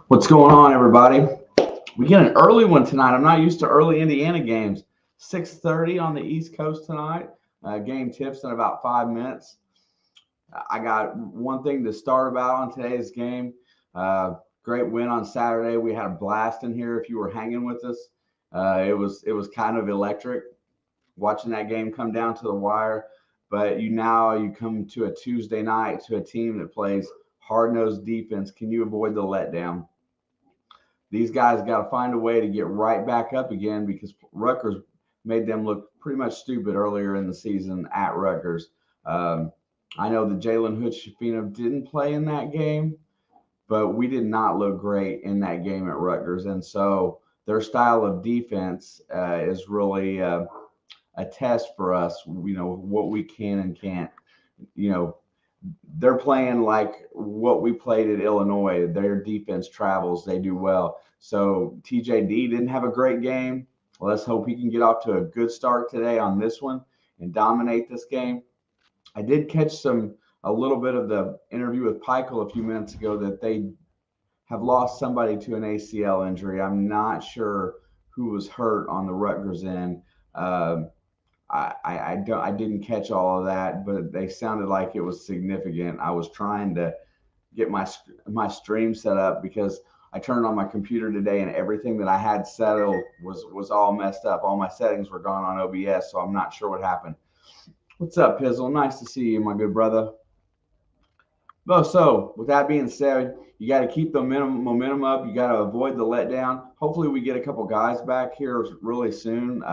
What's going on, everybody? We get an early one tonight. I'm not used to early Indiana games. 6:30 on the East Coast tonight. Game tips in about 5 minutes. I got one thing to start about on today's game. Great win on Saturday. We had a blast in here. If you were hanging with us, it was kind of electric watching that game come down to the wire. But you come to a Tuesday night to a team that plays hard-nosed defense. Can you avoid the letdown? These guys got to find a way to get right back up again because Rutgers made them look pretty much stupid earlier in the season at Rutgers. I know that Jalen Hood-Schifino didn't play in that game, but we did not look great in that game at Rutgers. And so their style of defense is really a test for us, what we can and can't. They're playing like what we played at Illinois. Their defense travels. They do well. So TJD didn't have a great game. Let's hope he can get off to a good start today on this one and dominate this game. I did catch a little bit of the interview with Peichel a few minutes ago that they have lost somebody to an ACL injury. I'm not sure who was hurt on the Rutgers end. I didn't catch all of that, but they sounded like it was significant. I was trying to get my stream set up because I turned on my computer today and everything that I had settled was all messed up. All my settings were gone on OBS, so I'm not sure what happened. What's up, Pizzle? Nice to see you, my good brother. Well, so with that being said, you got to keep the momentum up. You got to avoid the letdown. Hopefully we get a couple guys back here really soon.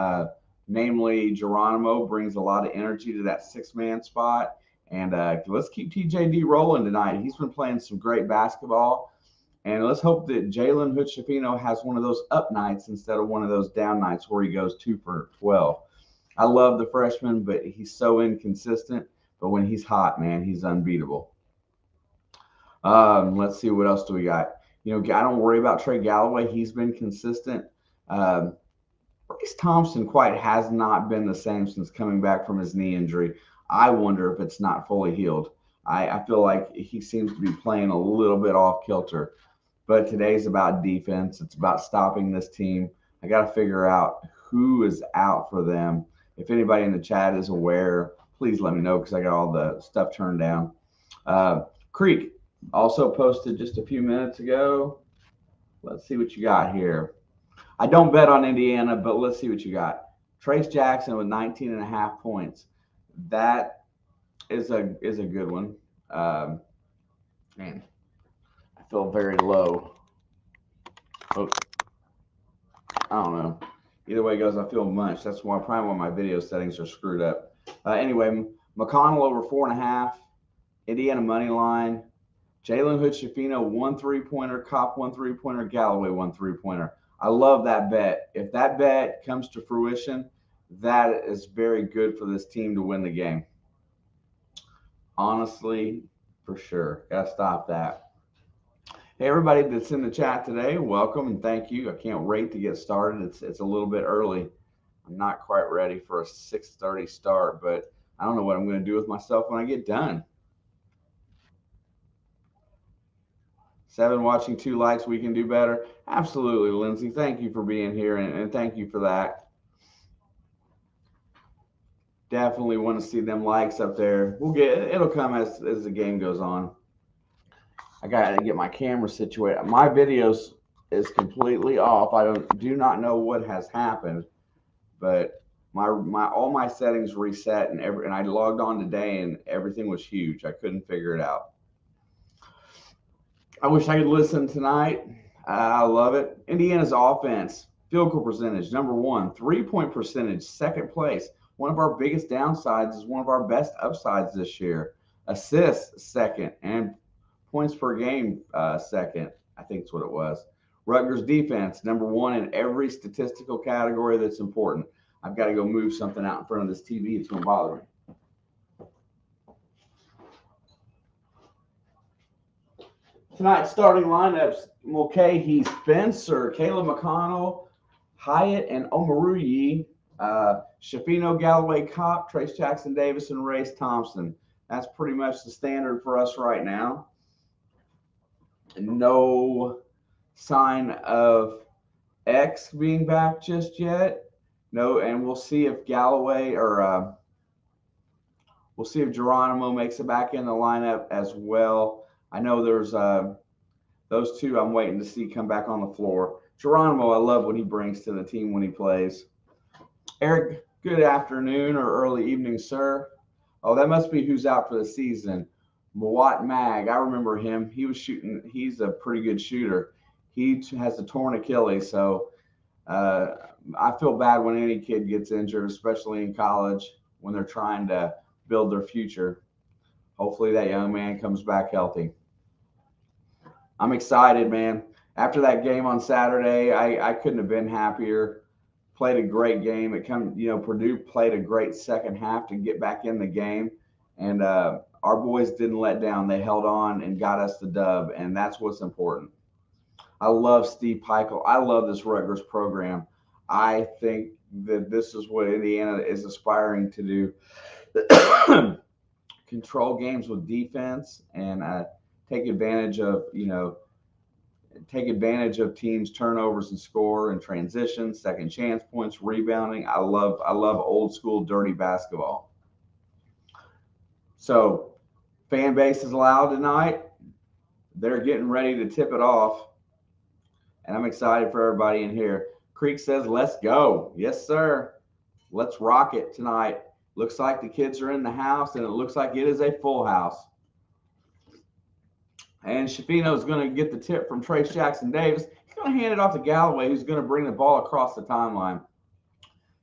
Namely, Geronimo brings a lot of energy to that six-man spot. And let's keep TJD rolling tonight. He's been playing some great basketball. And let's hope that Jalen Hood-Schifino has one of those up nights instead of one of those down nights where he goes 2 for 12. I love the freshman, but he's so inconsistent. But when he's hot, man, he's unbeatable. Let's see, what else do we got? I don't worry about Trey Galloway. He's been consistent. Bryce Thompson quite has not been the same since coming back from his knee injury. I wonder if it's not fully healed. I feel like he seems to be playing a little bit off kilter. But today's about defense. It's about stopping this team. I got to figure out who is out for them. If anybody in the chat is aware, please let me know because I got all the stuff turned down. Creek also posted just a few minutes ago. Let's see what you got here. I don't bet on Indiana, but let's see what you got. Trace Jackson with 19.5 points. That is a good one. Man, I feel very low. Oh, I don't know. Either way it goes, I feel munched. That's probably why my video settings are screwed up. Anyway, McConnell over 4.5. Indiana money line. Jalen Hood-Schifino 1 3-pointer. Kopp 1 3-pointer. Galloway 1 3-pointer. I love that bet. If that bet comes to fruition, that is very good for this team to win the game. Honestly, for sure. Got to stop that. Hey, everybody that's in the chat today, welcome and thank you. I can't wait to get started. It's a little bit early. I'm not quite ready for a 6:30 start, but I don't know what I'm going to do with myself when I get done. 7 watching, 2 likes. We can do better. Absolutely, Lindsay. Thank you for being here, and thank you for that. Definitely want to see them likes up there. It'll come as the game goes on. I got to get my camera situated. My videos is completely off. I do not know what has happened, but all my settings reset and I logged on today and everything was huge. I couldn't figure it out. I wish I could listen tonight. I love it. Indiana's offense, field goal percentage, number 1. 3-point percentage, second place. One of our biggest downsides is one of our best upsides this year. Assists, second. And points per game, second. I think that's what it was. Rutgers defense, number 1 in every statistical category that's important. I've got to go move something out in front of this TV. It's going to bother me. Tonight's starting lineups: Mulcahy, Spencer, Caleb McConnell, Hyatt, and Omoruyi. Schifino, Galloway, Kopp, Trace Jackson Davis, and Race Thompson. That's pretty much the standard for us right now. No sign of X being back just yet. No, and we'll see if Galloway or we'll see if Geronimo makes it back in the lineup as well. I know there's those two I'm waiting to see come back on the floor. Geronimo, I love what he brings to the team when he plays. Eric, good afternoon or early evening, sir. Oh, that must be who's out for the season. Mawat Mag, I remember him. He was shooting. He's a pretty good shooter. He has a torn Achilles, so uh, I feel bad when any kid gets injured, especially in college when they're trying to build their future. Hopefully, that young man comes back healthy. I'm excited, man. After that game on Saturday, I couldn't have been happier. Played a great game. Purdue played a great second half to get back in the game, and our boys didn't let down. They held on and got us the dub, and that's what's important. I love Steve Peichel. I love this Rutgers program. I think that this is what Indiana is aspiring to do. Control games with defense and take advantage of teams' turnovers and score and transitions, second chance points, rebounding. I love old school dirty basketball. So fan base is loud tonight. They're getting ready to tip it off, and I'm excited for everybody in here. Creek says, "Let's go." Yes, sir. Let's rock it tonight. Looks like the kids are in the house, and it looks like it is a full house. And Shafino is going to get the tip from Trace Jackson Davis. He's going to hand it off to Galloway, who's going to bring the ball across the timeline.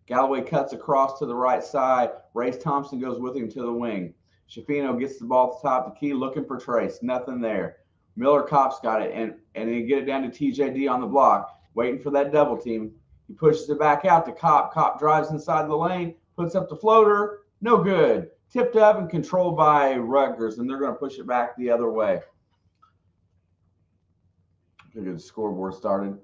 Galloway cuts across to the right side. Race Thompson goes with him to the wing. Shafino gets the ball at the top of the key, looking for Trace. Nothing there. Miller Kopp's got it, and he get it down to TJD on the block, waiting for that double team. He pushes it back out to Kopp. Kopp drives inside the lane, puts up the floater. No good. Tipped up and controlled by Rutgers, and they're going to push it back the other way. The scoreboard started.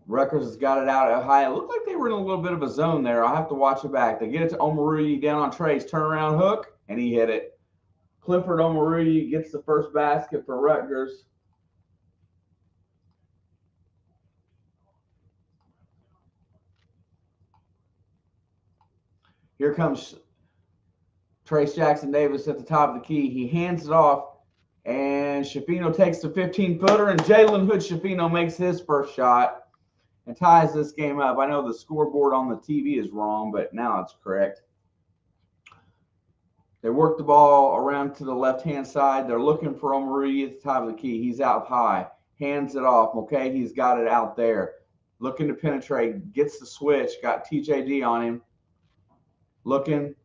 Rutgers has got it out at high. It looked like they were in a little bit of a zone there. I'll have to watch it back. They get it to Omoruyi down on Trace. Turnaround hook, and he hit it. Clifford Omoruyi gets the first basket for Rutgers. Here comes Trace Jackson Davis at the top of the key. He hands it off, and Shafino takes the 15-footer, and Jalen Hood Shafino makes his first shot and ties this game up. I know the scoreboard on the TV is wrong, but now it's correct. They work the ball around to the left-hand side. They're looking for Omoruyi at the top of the key. He's out high. Hands it off. Okay, he's got it out there. Looking to penetrate. Gets the switch. Got TJD on him. Looking.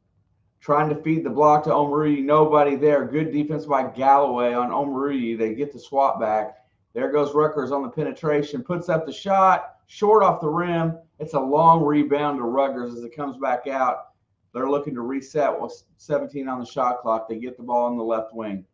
Trying to feed the block to Omoruyi. Nobody there. Good defense by Galloway on Omoruyi. They get the swap back. There goes Rutgers on the penetration. Puts up the shot. Short off the rim. It's a long rebound to Rutgers as it comes back out. They're looking to reset with 17 on the shot clock. They get the ball in the left wing.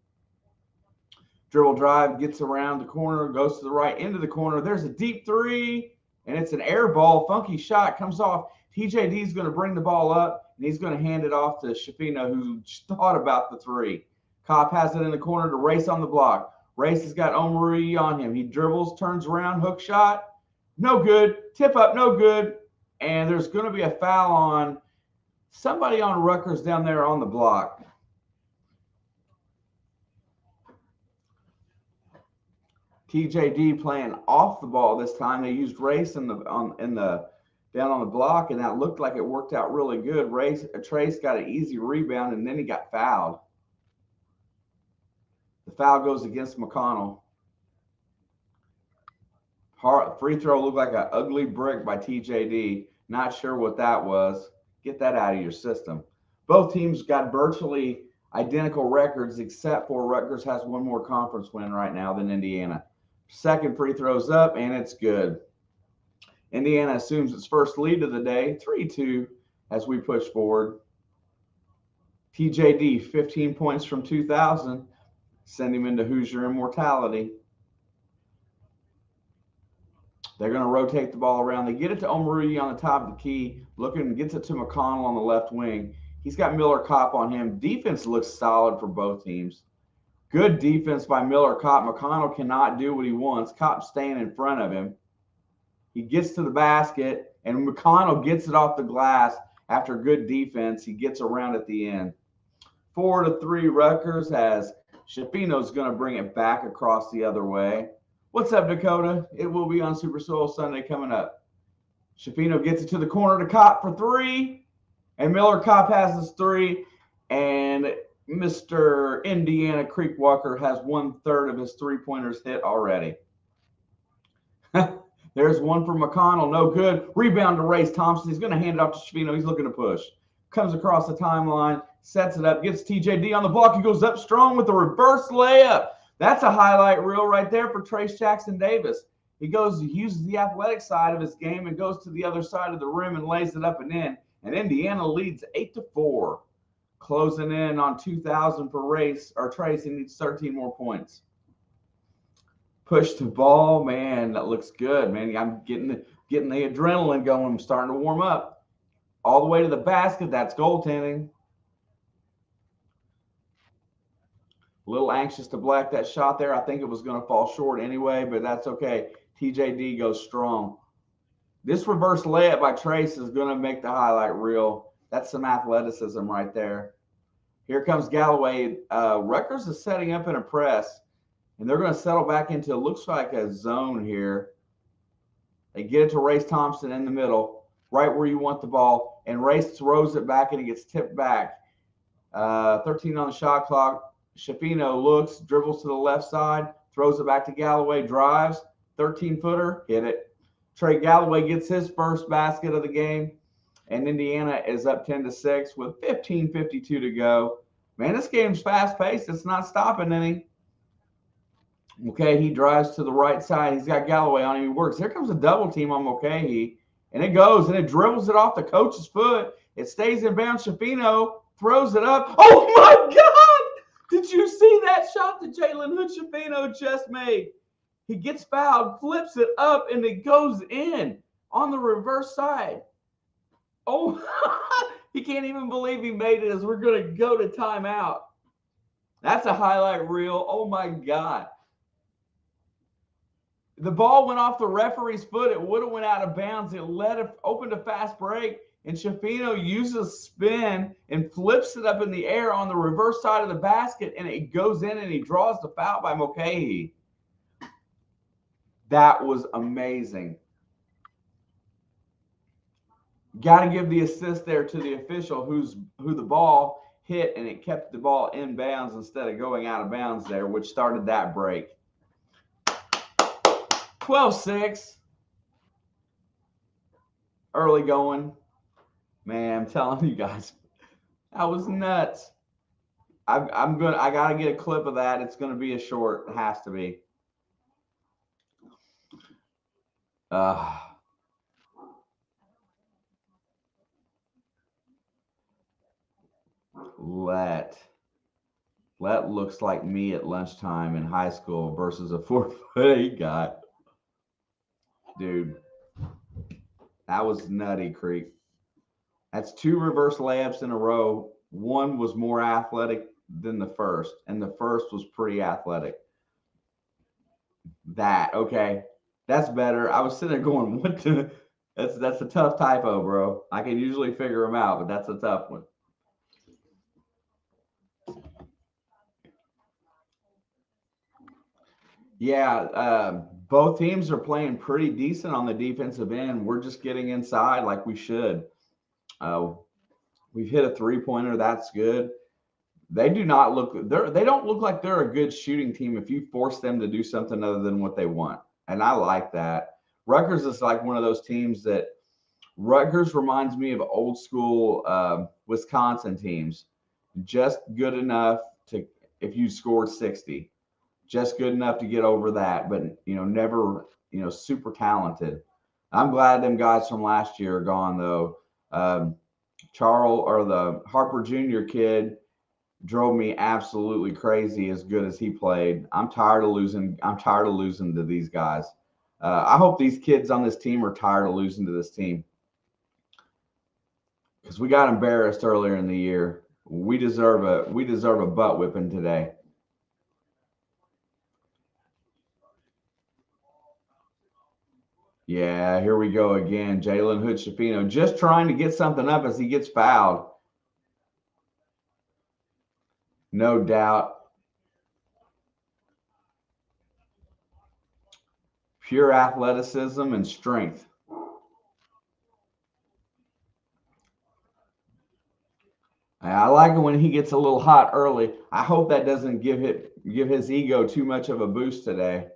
Dribble drive, gets around the corner, goes to the right, into the corner. There's a deep three, and it's an air ball. Funky shot comes off. TJD is going to bring the ball up, and he's going to hand it off to Shafino, who thought about the three. Kopp has it in the corner to Race on the block. Race has got Omoruyi on him. He dribbles, turns around, hook shot. No good. Tip up, no good. And there's going to be a foul on somebody on Rutgers down there on the block. TJD playing off the ball this time. They used Race down on the block, and that looked like it worked out really good. Trace got an easy rebound, and then he got fouled. The foul goes against McConnell. Free throw looked like an ugly brick by TJD. Not sure what that was. Get that out of your system. Both teams got virtually identical records, except for Rutgers has one more conference win right now than Indiana. Second free throw's up, and it's good. Indiana assumes its first lead of the day, 3-2, as we push forward. TJD, 15 points from 2000. Send him into Hoosier immortality. They're going to rotate the ball around. They get it to Omoruyi on the top of the key. Looking, gets it to McConnell on the left wing. He's got Miller Kopp on him. Defense looks solid for both teams. Good defense by Miller Kopp. McConnell cannot do what he wants. Kopp staying in front of him. He gets to the basket, and McConnell gets it off the glass after good defense. He gets around at the end. 4-3 Rutgers, as Shafino's going to bring it back across the other way. What's up, Dakota? It will be on Super Soul Sunday coming up. Shafino gets it to the corner to Kopp for three, and Miller Kopp has his three, and Mr. Indiana Creekwalker has 1/3 of his three-pointers hit already. There's one for McConnell, no good. Rebound to Race Thompson. He's going to hand it off to Shafino. He's looking to push. Comes across the timeline, sets it up, gets TJD on the block. He goes up strong with a reverse layup. That's a highlight reel right there for Trace Jackson Davis. He uses the athletic side of his game and goes to the other side of the rim and lays it up and in. And Indiana leads 8-4. Closing in on 2,000 for Trace. He needs 13 more points. Push to ball, man, that looks good, man. I'm getting the adrenaline going. I'm starting to warm up. All the way to the basket. That's goaltending. A little anxious to block that shot there. I think it was going to fall short anyway, but that's okay. TJD goes strong. This reverse layup by Trace is going to make the highlight reel. That's some athleticism right there. Here comes Galloway. Rutgers is setting up in a press, and they're going to settle back into, looks like a zone here. They get it to Race Thompson in the middle, right where you want the ball, and Race throws it back, and it gets tipped back. 13 on the shot clock. Shafino looks, dribbles to the left side, throws it back to Galloway, drives, 13-footer, hit it. Trey Galloway gets his first basket of the game, and Indiana is up 10-6 with 15:52 to go. Man, this game's fast-paced. It's not stopping any. Okay, he drives to the right side. He's got Galloway on him. He works. Here comes a double team on Mulcahy, and it goes, and it dribbles it off the coach's foot. It stays in bounds. Shafino throws it up. Oh, my God! Did you see that shot that Jalen Hood-Shafino just made? He gets fouled, flips it up, and it goes in on the reverse side. Oh, he can't even believe he made it as we're going to go to timeout. That's a highlight reel. Oh, my God. The ball went off the referee's foot. It would have went out of bounds. It opened a fast break, and Shafino uses spin and flips it up in the air on the reverse side of the basket, and it goes in, and he draws the foul by Mulcahy. That was amazing. Got to give the assist there to the official who the ball hit, and it kept the ball in bounds instead of going out of bounds there, which started that break. 12-6. Early going. Man, I'm telling you guys, that was nuts. I gotta get a clip of that. It's gonna be a short. It has to be. Let looks like me at lunchtime in high school versus a 4'8" guy. Dude, that was nutty, Creek. That's two reverse layups in a row. One was more athletic than the first, and the first was pretty athletic. Okay, that's better. I was sitting there going, what the? That's a tough typo, bro. I can usually figure them out, but that's a tough one. Yeah, both teams are playing pretty decent on the defensive end. We're just getting inside like we should. We've hit a three-pointer. That's good. They don't look like they're a good shooting team if you force them to do something other than what they want. And I like that. Rutgers is like one of those teams that Rutgers reminds me of old school Wisconsin teams. Just good enough to, if you scored 60, just good enough to get over that, but never, super talented. I'm glad them guys from last year are gone though. Charles, or the Harper Jr. kid, drove me absolutely crazy as good as he played. I'm tired of losing to these guys. I hope these kids on this team are tired of losing to this team, because we got embarrassed earlier in the year. We deserve a butt whipping today. Yeah, here we go again. Jalen Hood-Schifino just trying to get something up as he gets fouled. No doubt. Pure athleticism and strength. I like it when he gets a little hot early. I hope that doesn't give his ego too much of a boost today,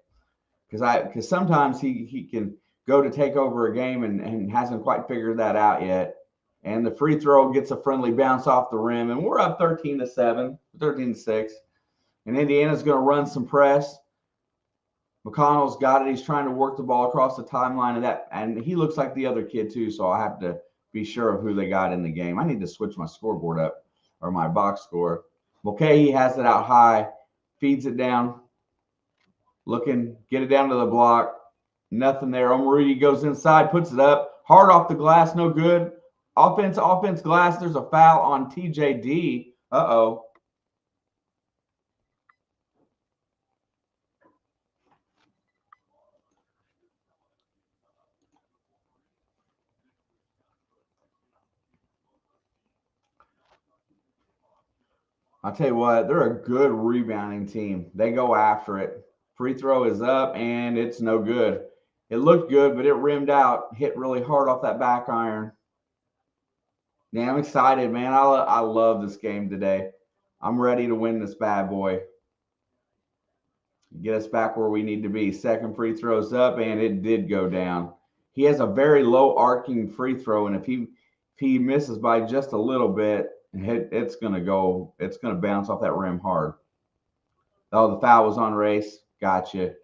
because sometimes he can go to take over a game and hasn't quite figured that out yet. And the free throw gets a friendly bounce off the rim, and we're up 13-7, 13-6. And Indiana's going to run some press. McConnell's got it. He's trying to work the ball across the timeline, and he looks like the other kid too. So I have to be sure of who they got in the game. I need to switch my scoreboard up, or my box score. Mulcahy has it out high, feeds it down, looking, get it down to the block. Nothing there. Omarudi goes inside, puts it up, hard off the glass, no good. Offense, glass. There's a foul on TJD. Uh-oh. I'll tell you what, they're a good rebounding team. They go after it. Free throw is up, and it's no good. It looked good, but it rimmed out, hit really hard off that back iron. Yeah, I'm excited, man. I love this game today. I'm ready to win this bad boy. Get us back where we need to be. Second free throw's up, and it did go down. He has a very low arcing free throw, and if he misses by just a little bit, it's gonna bounce off that rim hard. Oh, the foul was on Race. Gotcha.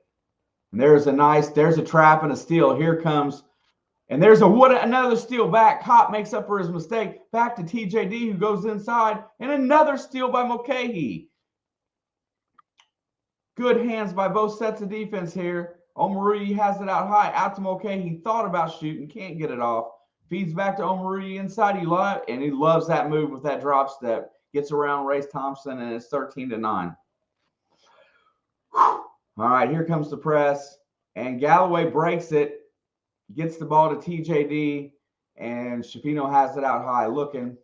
And there's a trap and a steal. Here comes, and there's another steal back. Kopp makes up for his mistake. Back to TJD, who goes inside, and another steal by Mulcahy. Good hands by both sets of defense here. Omarudi has it out high, out to Mulcahy. He thought about shooting, can't get it off. Feeds back to Omarudi inside. He loves that move with that drop step. Gets around Race Thompson, and it's 13-9. All right, here comes the press. And Galloway breaks it, gets the ball to TJD, and Schifino has it out high, looking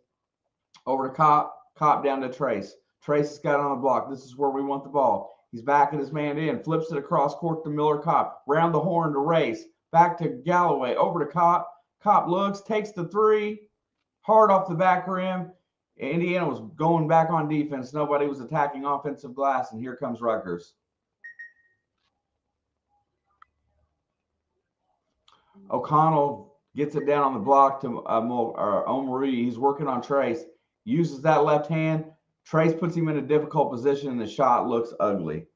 over to Kopp. Kopp down to Trace. Trace has got it on the block. This is where we want the ball. He's backing his man in, flips it across court to Miller Kopp. Round the horn to Race. Back to Galloway, over to Kopp. Kopp looks, takes the three, hard off the back rim. Indiana was going back on defense. Nobody was attacking offensive glass, and here comes Rutgers. O'Connell gets it down on the block to Omarudi. He's working on Trace. Uses that left hand. Trace puts him in a difficult position, and the shot looks ugly.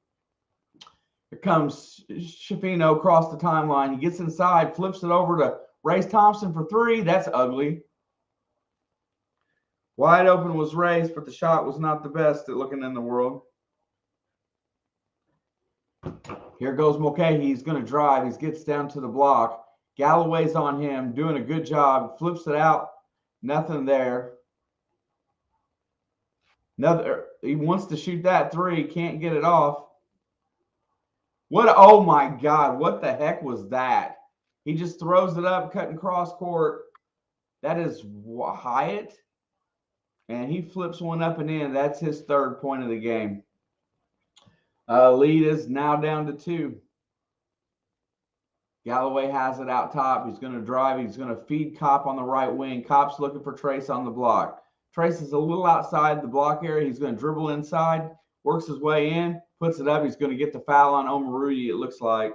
Here comes Schifino across the timeline. He gets inside, flips it over to Race Thompson for three. That's ugly. Wide open was Race, but the shot was not the best at looking in the world. Here goes Mulcahy. He's going to drive. He gets down to the block. Galloway's on him, doing a good job. Flips it out. Nothing there. He wants to shoot that three. Can't get it off. Oh my God. What the heck was that? He just throws it up, cutting cross court. That is Hyatt. And he flips one up and in. That's his third point of the game. Lead is now down to 2. Galloway has it out top. He's going to drive. He's going to feed Kopp on the right wing. Kopp's looking for Trace on the block. Trace is a little outside the block area. He's going to dribble inside, works his way in, puts it up. He's going to get the foul on Omarudi, it looks like,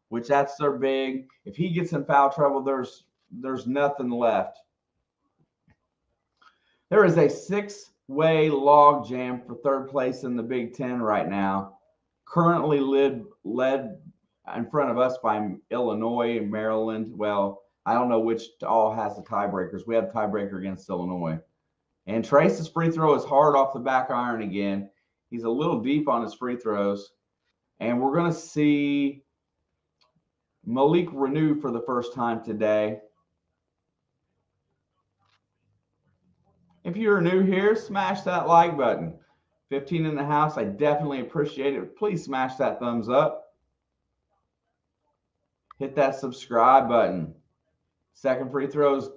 which that's their big. If he gets in foul trouble, there's nothing left. There is a 6-way log jam for third place in the Big Ten right now. Currently led in front of us by Illinois and Maryland. Well, I don't know which all has the tiebreakers. We have a tiebreaker against Illinois. And Trace's free throw is hard off the back iron again. He's a little deep on his free throws. And we're going to see Malik Renew for the first time today. If you're new here, smash that like button. 15 in the house, I definitely appreciate it. Please smash that thumbs up. Hit that subscribe button. Second free throw's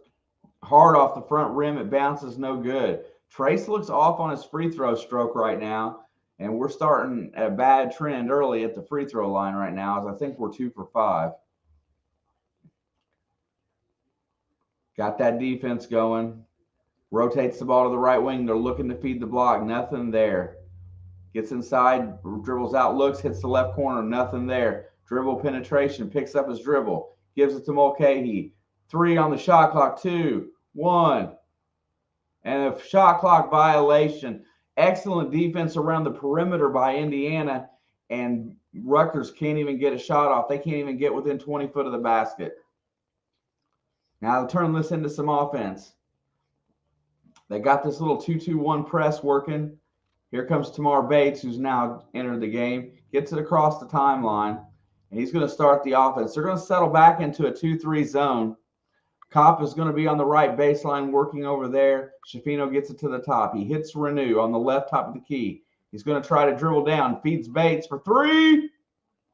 hard off the front rim. It bounces, no good. Trace looks off on his free throw stroke right now, and we're starting a bad trend early at the free throw line right now, as I think we're 2 for 5. Got that defense going. Rotates the ball to the right wing. They're looking to feed the block. Nothing there. Gets inside, dribbles out, looks, hits the left corner. Nothing there. Dribble penetration, picks up his dribble, gives it to Mulcahy. 3 on the shot clock, 2, 1. And a shot clock violation. Excellent defense around the perimeter by Indiana, and Rutgers can't even get a shot off. They can't even get within 20 foot of the basket. Now they'll turn this into some offense. They got this little 2-2-1 press working. Here comes Tamar Bates, who's now entered the game. Gets it across the timeline, and he's going to start the offense. They're going to settle back into a 2-3 zone. Kopp is going to be on the right baseline working over there. Schifino gets it to the top. He hits Renew on the left top of the key. He's going to try to dribble down. Feeds Bates for 3.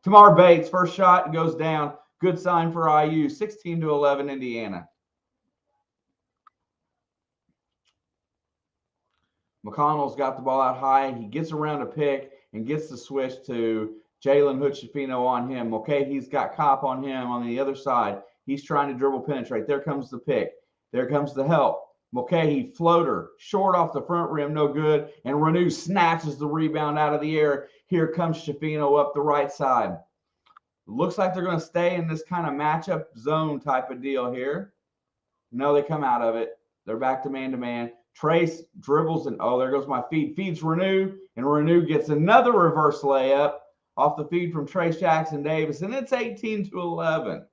Tamar Bates, first shot, goes down. Good sign for IU. 16-11 Indiana. McConnell's got the ball out high. He gets around a pick and gets the switch to Jalen Hood-Schifino on him. Okay, he's got Kopp on him on the other side. He's trying to dribble penetrate. There comes the pick. There comes the help. Mulcahy, floater, short off the front rim, no good. And Renew snatches the rebound out of the air. Here comes Schifino up the right side. Looks like they're going to stay in this kind of matchup zone type of deal here. No, they come out of it. They're back to man-to-man. Trace dribbles, and oh, there goes my feed. Feeds Renew, and Renew gets another reverse layup off the feed from Trace Jackson Davis, and it's 18-11.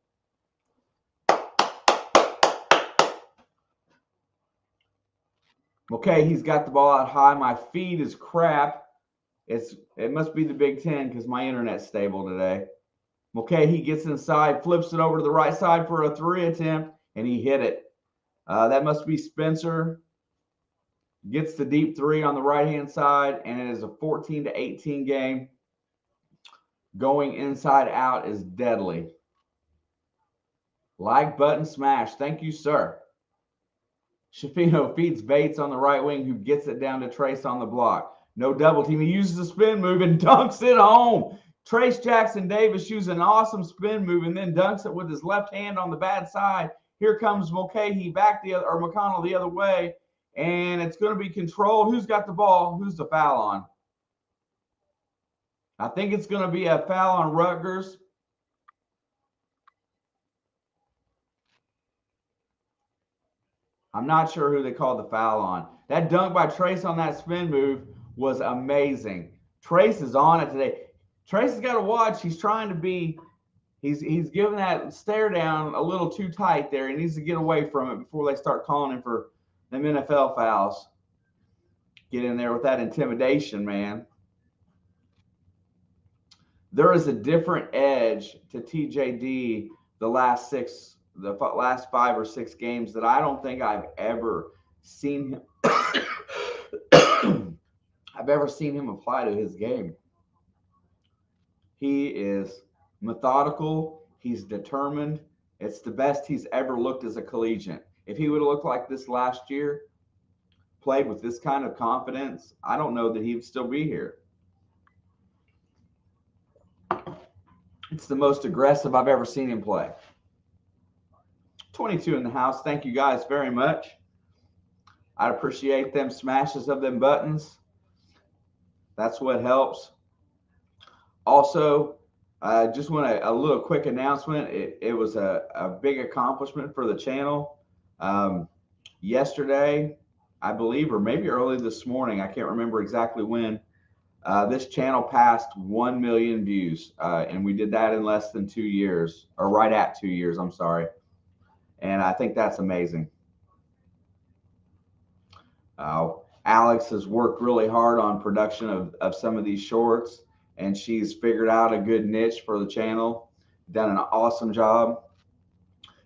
Okay, he's got the ball out high. My feed is crap. It must be the Big Ten because my internet's stable today. Okay, he gets inside, flips it over to the right side for a 3 attempt, and he hit it. That must be Spencer. Gets the deep 3 on the right-hand side, and it is a 14-18 game. Going inside out is deadly. Like button smash. Thank you, sir. Schifino feeds Bates on the right wing, who gets it down to Trace on the block. No double team. He uses a spin move and dunks it home. Trace Jackson Davis uses an awesome spin move and then dunks it with his left hand on the bad side. Here comes Mulcahy back McConnell the other way, and it's going to be controlled. Who's got the ball? Who's the foul on? I think it's going to be a foul on Rutgers. I'm not sure who they called the foul on. That dunk by Trace on that spin move was amazing. Trace is on it today. Trace has got to watch. He's trying to be, he's giving that stare down a little too tight there. He needs to get away from it before they start calling him for them NFL fouls. Get in there with that intimidation, man. There is a different edge to TJD the last 5 or 6 games that I don't think I've ever seen him apply to his game. He is methodical. He's determined. It's the best he's ever looked as a collegiate. If he would have looked like this last year, played with this kind of confidence, I don't know that he would still be here. It's the most aggressive I've ever seen him play. 22 in the house. Thank you guys very much. I appreciate them smashes of them buttons. That's what helps. Also, just want a little quick announcement. It was a big accomplishment for the channel. Yesterday, I believe, or maybe early this morning, I can't remember exactly when, this channel passed 1 million views. And we did that in less than 2 years, or right at 2 years, I'm sorry. And I think that's amazing. Alex has worked really hard on production of some of these shorts, and she's figured out a good niche for the channel, done an awesome job.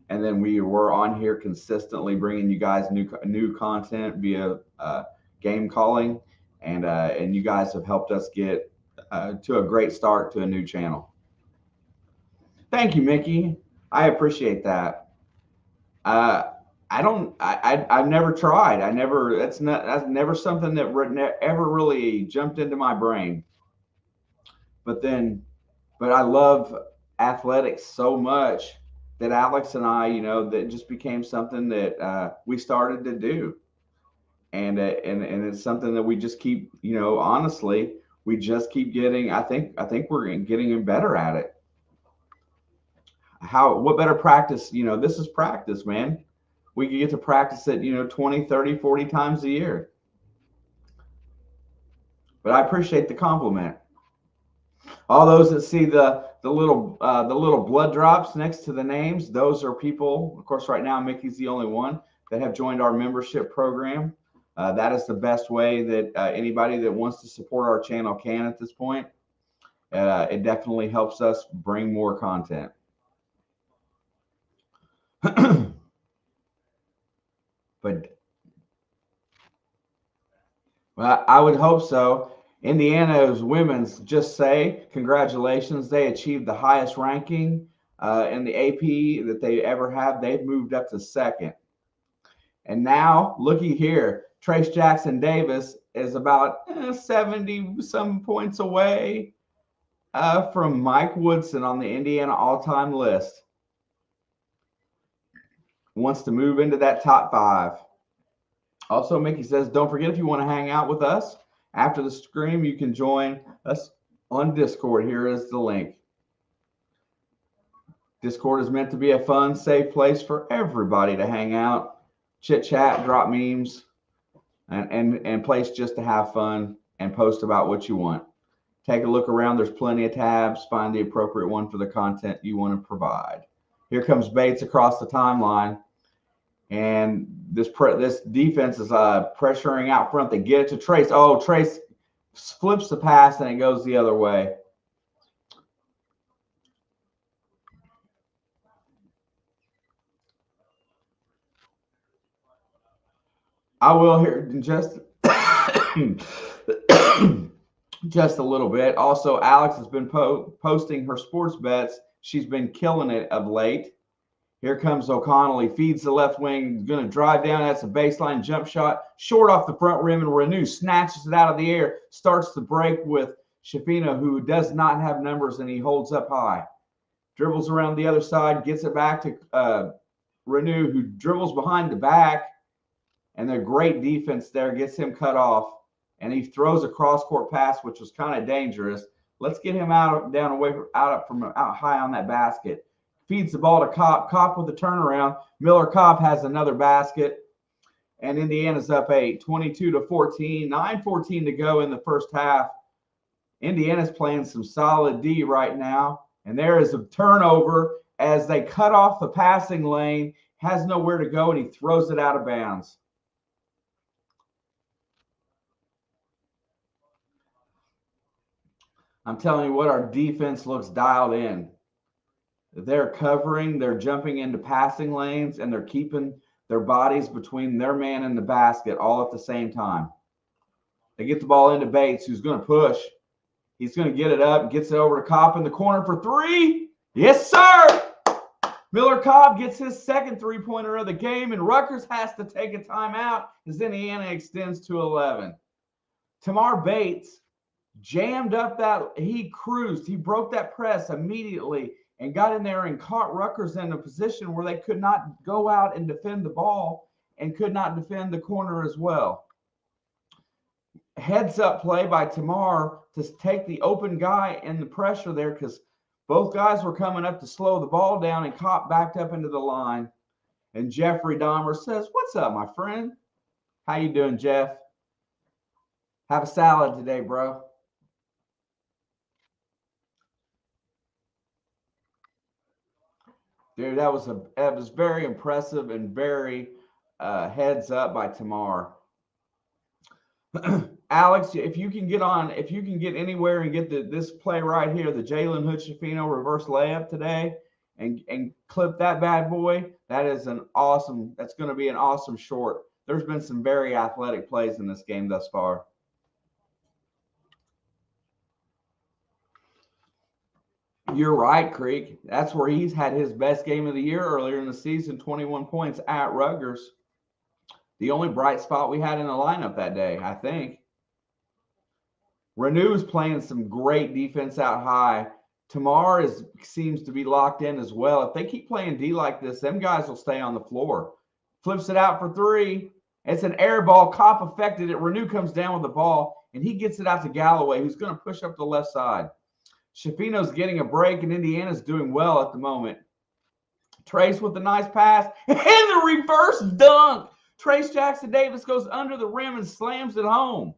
And then we were on here consistently bringing you guys new content via game calling, and you guys have helped us get to a great start to a new channel. Thank you, Mickey. I appreciate that. Uh, I've never tried. That's never something that ever really jumped into my brain. But then, but I love athletics so much that Alex and I, that just became something that we started to do. And it's something that we just keep, honestly, we just keep getting. I think we're getting better at it. What better practice? This is practice, man. We can get to practice it, 20, 30, 40 times a year. But I appreciate the compliment. All those that see the little blood drops next to the names, those are people. Of course, right now Mickey's the only one that have joined our membership program. That is the best way that anybody that wants to support our channel can at this point. It definitely helps us bring more content. But well, I would hope so. Indiana's women's just say congratulations. They achieved the highest ranking in the AP that they ever have. They've moved up to second. And now, looky here, Trace Jackson Davis is about 70 some points away from Mike Woodson on the Indiana all-time list. Wants to move into that top 5. Also, Mickey says, don't forget, if you want to hang out with us after the stream, you can join us on Discord. Here is the link. Discord is meant to be a fun, safe place for everybody to hang out, chit chat, drop memes, and place just to have fun and post about what you want. Take a look around. There's plenty of tabs. Find the appropriate one for the content you want to provide. Here comes Bates across the timeline. And this defense is pressuring out front. They get it to Trace. Oh, Trace flips the pass, and it goes the other way. I will hear just just a little bit. Also, Alex has been posting her sports bets. She's been killing it of late. Here comes O'Connell. He feeds the left wing. Going to drive down. That's a baseline jump shot. Short off the front rim, and Renew snatches it out of the air. Starts to break with Shafino, who does not have numbers, and he holds up high. Dribbles around the other side. Gets it back to Renew, who dribbles behind the back. And the great defense there gets him cut off. And he throws a cross-court pass, which was kind of dangerous. Let's get him out high on that basket. Feeds the ball to Kopp. Kopp with the turnaround. Miller Kopp has another basket. And Indiana's up 8, 22-14. 9:14 to go in the first half. Indiana's playing some solid D right now. And there is a turnover as they cut off the passing lane. Has nowhere to go, and he throws it out of bounds. I'm telling you what, our defense looks dialed in. They're covering, they're jumping into passing lanes, and they're keeping their bodies between their man and the basket all at the same time. They get the ball into Bates, who's going to push. He's going to get it up, gets it over to Kopp in the corner for 3. Yes, sir! Miller Kopp gets his second three-pointer of the game, and Rutgers has to take a timeout as Indiana extends to 11. Tamar Bates jammed up he cruised. He broke that press immediately and got in there and caught Rutgers in a position where they could not go out and defend the ball and could not defend the corner as well. Heads up play by Tamar to take the open guy and the pressure there, because both guys were coming up to slow the ball down, and Kopp backed up into the line. And Jeffrey Dahmer says, "What's up, my friend? How you doing, Jeff? Have a salad today, bro." Dude, that was very impressive and very heads up by Tamar. Alex, if you can get anywhere and get this play right here, the Jalen Hood-Schifino reverse layup today, and clip that bad boy, that's going to be an awesome short. There's been some very athletic plays in this game thus far. You're right, Creek. That's where he's had his best game of the year earlier in the season, 21 points at Rutgers. The only bright spot we had in the lineup that day, I think. Renew's playing some great defense out high. Tamar seems to be locked in as well. If they keep playing D like this, them guys will stay on the floor. Flips it out for three. It's an air ball. Kopp affected it. Renew comes down with the ball, and he gets it out to Galloway, who's going to push up the left side. Shafino's getting a break, and Indiana's doing well at the moment. Trace with a nice pass, and the reverse dunk. Trace Jackson-Davis goes under the rim and slams it home.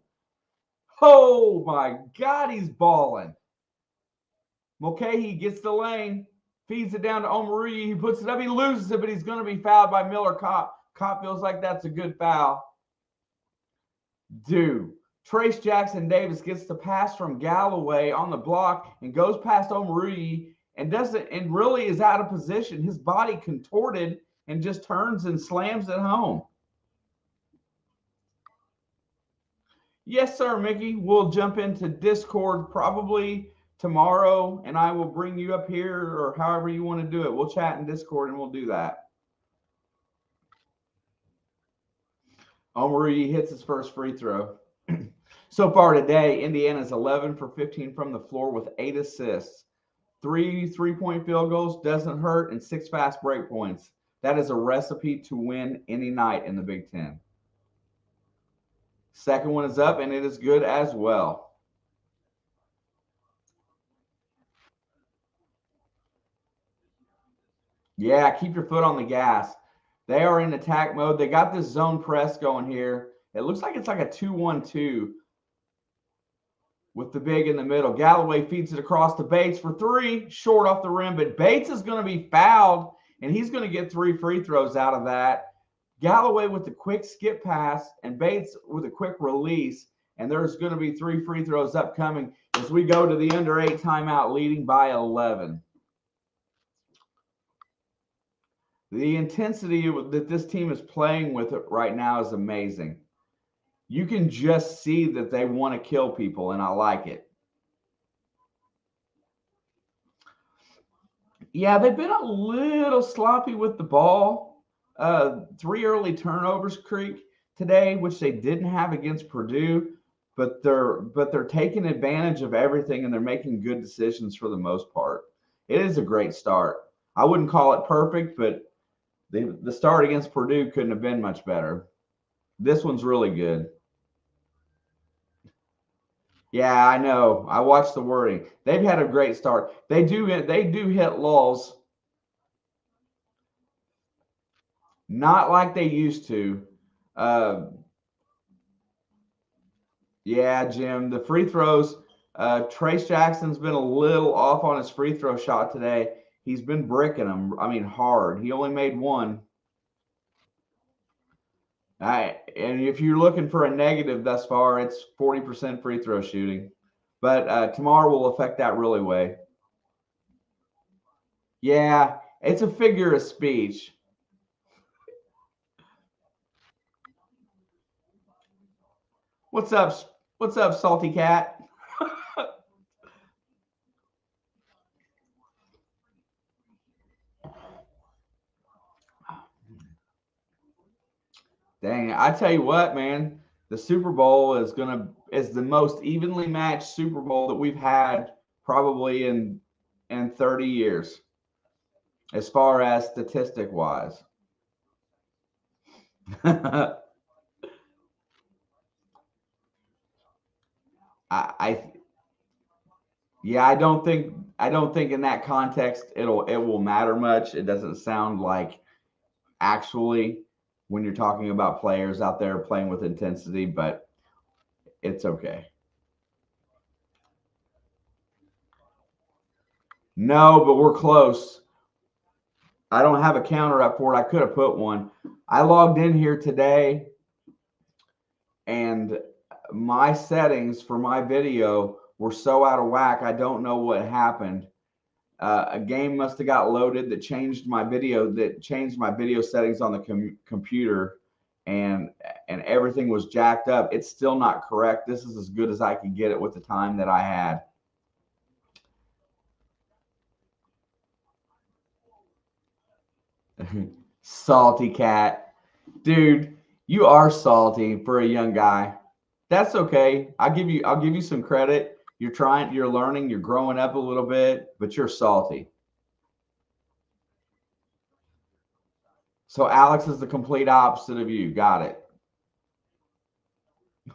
Oh, my God, he's balling. Mulcahy gets the lane, feeds it down to Omarui. He puts it up. He loses it, but he's going to be fouled by Miller Kopp. Kopp feels like that's a good foul. Trace Jackson-Davis gets the pass from Galloway on the block and goes past Omarui and really is out of position. His body contorted and just turns and slams it home. Yes, sir, Mickey. We'll jump into Discord probably tomorrow, and I will bring you up here or however you want to do it. We'll chat in Discord, and we'll do that. Omarui hits his first free throw. So far today, Indiana's 11 for 15 from the floor with 8 assists. 3 3-point field goals, doesn't hurt, and 6 fast break points. That is a recipe to win any night in the Big Ten. Second one is up, and it is good as well. Yeah, keep your foot on the gas. They are in attack mode. They got this zone press going here. It looks like it's like a 2-1-2 with the big in the middle. Galloway feeds it across to Bates for 3, short off the rim, but Bates is going to be fouled, and he's going to get 3 free throws out of that. Galloway with the quick skip pass and Bates with a quick release, and there's going to be 3 free throws upcoming as we go to the under 8 timeout, leading by 11. The intensity that this team is playing with right now is amazing. You can just see that they want to kill people, and I like it. Yeah, they've been a little sloppy with the ball. 3 early turnovers, Creek, today, which they didn't have against Purdue, but they're taking advantage of everything, and they're making good decisions for the most part. It is a great start. I wouldn't call it perfect, but the start against Purdue couldn't have been much better. This one's really good. Yeah, I know. I watched the wording. They've had a great start. They do hit lulls. Not like they used to. Yeah, Jim, the free throws. Trace Jackson's been a little off on his free throw shot today. He's been bricking them. I mean, hard. He only made 1. And if you're looking for a negative thus far, it's 40% free throw shooting. But tomorrow will affect that really way. Yeah, it's a figure of speech. What's up, Salty Cat? Dang, I tell you what, man, the Super Bowl is the most evenly matched Super Bowl that we've had probably in 30 years, as far as statistic wise. Yeah, I don't think in that context it will matter much. It doesn't sound like actually when you're talking about players out there playing with intensity, but it's okay. No, but we're close. I don't have a counter up for it. I could have put one. I logged in here today, and my settings for my video were so out of whack. I don't know what happened. A game must have got loaded that changed my video settings on the computer, and everything was jacked up. It's still not correct. This is as good as I can get it with the time that I had. Salty cat. Dude, you are salty for a young guy. That's okay. I'll give you some credit. You're learning, you're growing up a little bit, but you're salty. So Alex is the complete opposite of you. Got it.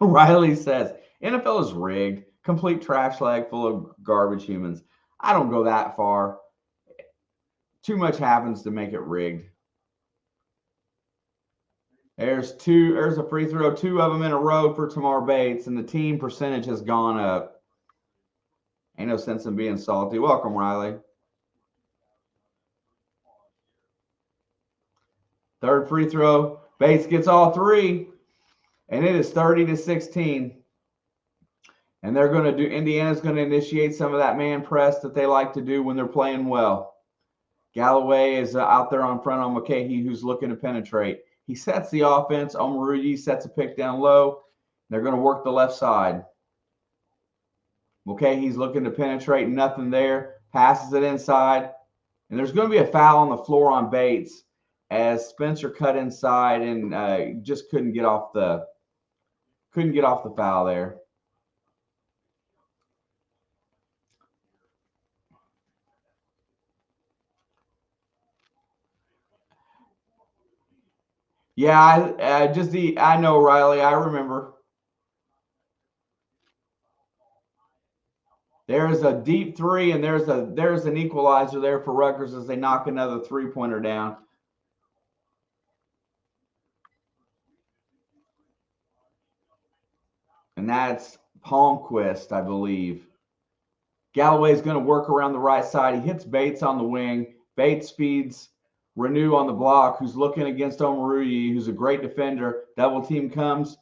Riley says NFL is rigged, complete trash lag full of garbage humans. I don't go that far. Too much happens to make it rigged. There's a free throw, two of them in a row for Tamar Bates, and the team percentage has gone up. Ain't no sense in being salty. Welcome, Riley. Third free throw. Bates gets all three, and it is 30-16. And Indiana's going to initiate some of that man press that they like to do when they're playing well. Galloway is out there on front on McKahee, who's looking to penetrate. He sets the offense. Omaruyi sets a pick down low. They're going to work the left side. McKahee's looking to penetrate. Nothing there. Passes it inside. And there's going to be a foul on the floor on Bates as Spencer cut inside and just couldn't get off the foul there. Yeah, I know, Riley. I remember. There's a deep three, and there's an equalizer there for Rutgers as they knock another three-pointer down. And that's Palmquist, I believe. Galloway's going to work around the right side. He hits Bates on the wing. Bates feeds Renew on the block, who's looking against Omaruyi, who's a great defender. Double team comes,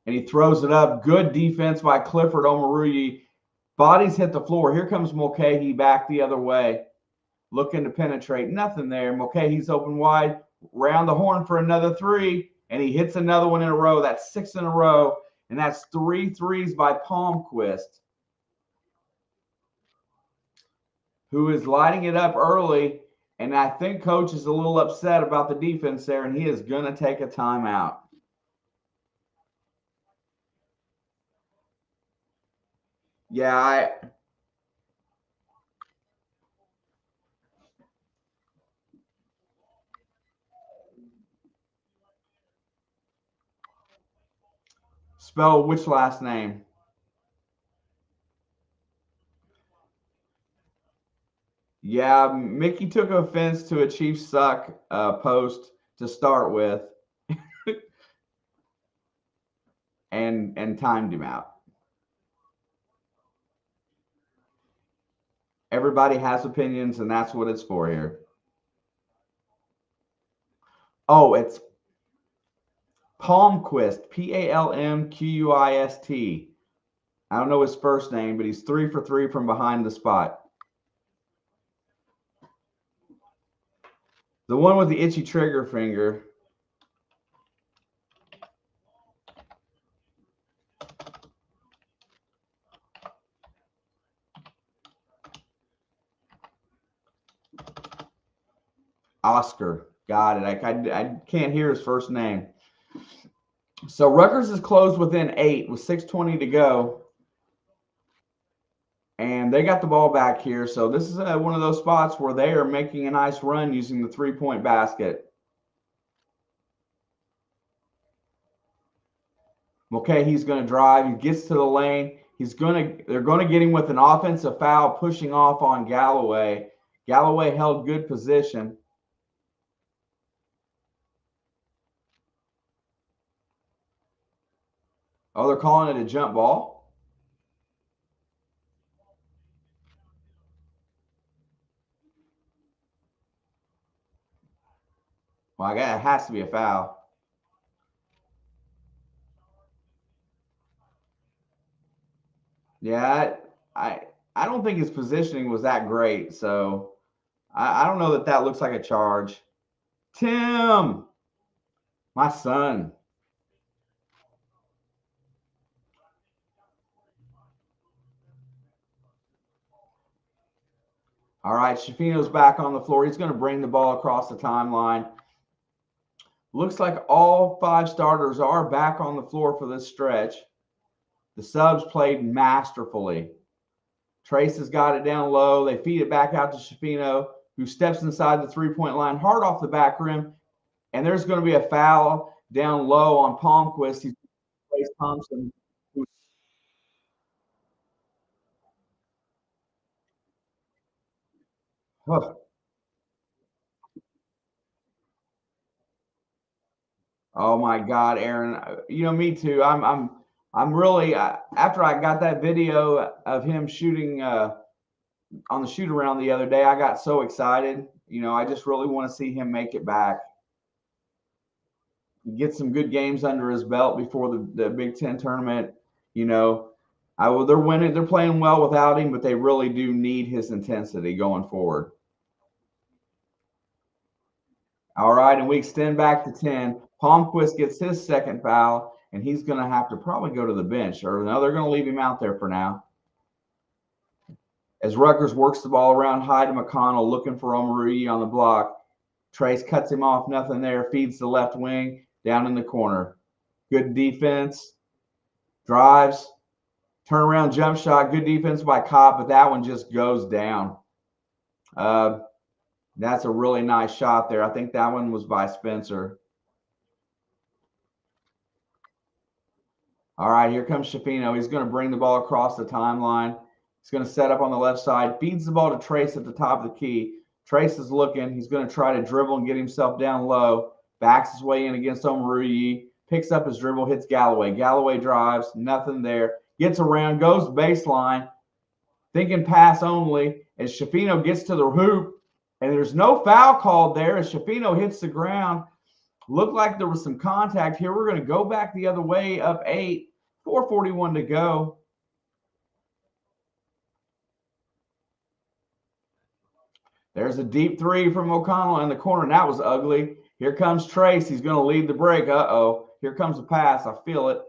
and he throws it up. Good defense by Clifford Omaruyi. Bodies hit the floor. Here comes Mulcahy back the other way, looking to penetrate. Nothing there. Mulcahy's open wide. Round the horn for another three, and he hits another one in a row. That's 6 in a row, and that's 3 threes by Palmquist, who is lighting it up early. And I think coach is a little upset about the defense there, and he is going to take a timeout. Yeah, spell which last name? Yeah, Mickey took offense to a Chiefs suck post to start with, and timed him out. Everybody has opinions, and that's what it's for here. Oh, it's Palmquist, Palmquist. I don't know his first name, but he's 3 for 3 from behind the spot. The one with the itchy trigger finger. Oscar. Got it. I can't hear his first name. So Rutgers is closed within 8 with 6:20 to go. And they got the ball back here. So this is one of those spots where they are making a nice run using the three-point basket. Okay, he's going to drive. He gets to the lane. They're going to get him with an offensive foul pushing off on Galloway. Galloway held good position. Oh, they're calling it a jump ball? Well, I guess it has to be a foul. Yeah, I don't think his positioning was that great, so I don't know that looks like a charge. Tim, my son. All right, Shafino's back on the floor. He's going to bring the ball across the timeline. Looks like all 5 starters are back on the floor for this stretch. The subs played masterfully. Trace has got it down low. They feed it back out to Shafino, who steps inside the three-point line, hard off the back rim. And there's going to be a foul down low on Palmquist. He's Trace Thompson. Oh my God, Aaron. You know, me too. I'm really after I got that video of him shooting on the shoot around the other day, I got so excited. You know, I just really want to see him make it back, get some good games under his belt before the Big Ten tournament. You know, they're winning, they're playing well without him, but they really do need his intensity going forward. All right, and we extend back to 10. Palmquist gets his second foul, and he's going to have to probably go to the bench, or no, they're going to leave him out there for now. As Rutgers works the ball around high to McConnell, looking for Omarui on the block. Trace cuts him off, nothing there, feeds the left wing, down in the corner. Good defense, drives, turnaround jump shot, good defense by Kopp, but that one just goes down. That's a really nice shot there. I think that one was by Spencer. All right, here comes Shafino. He's going to bring the ball across the timeline. He's going to set up on the left side, feeds the ball to Trace at the top of the key. Trace is looking. He's going to try to dribble and get himself down low. Backs his way in against Omarui. Picks up his dribble, hits Galloway. Galloway drives, nothing there. Gets around, goes baseline, thinking pass only. As Shafino gets to the hoop, and there's no foul called there as Shafino hits the ground. Looked like there was some contact here. We're going to go back the other way, up 8, 4:41 to go. There's a deep three from O'Connell in the corner, and that was ugly. Here comes Trace. He's going to lead the break. Uh-oh. Here comes a pass. I feel it.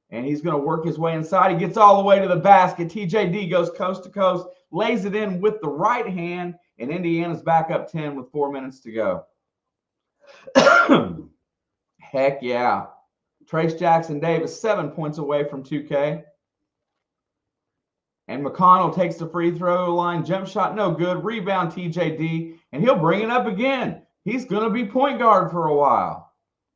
And he's going to work his way inside. He gets all the way to the basket. TJD goes coast to coast, lays it in with the right hand, and Indiana's back up 10 with 4 minutes to go. Heck yeah. Trace Jackson Davis, 7 points away from 2K. And McConnell takes the free throw line. Jump shot, no good. Rebound, TJD. And he'll bring it up again. He's going to be point guard for a while.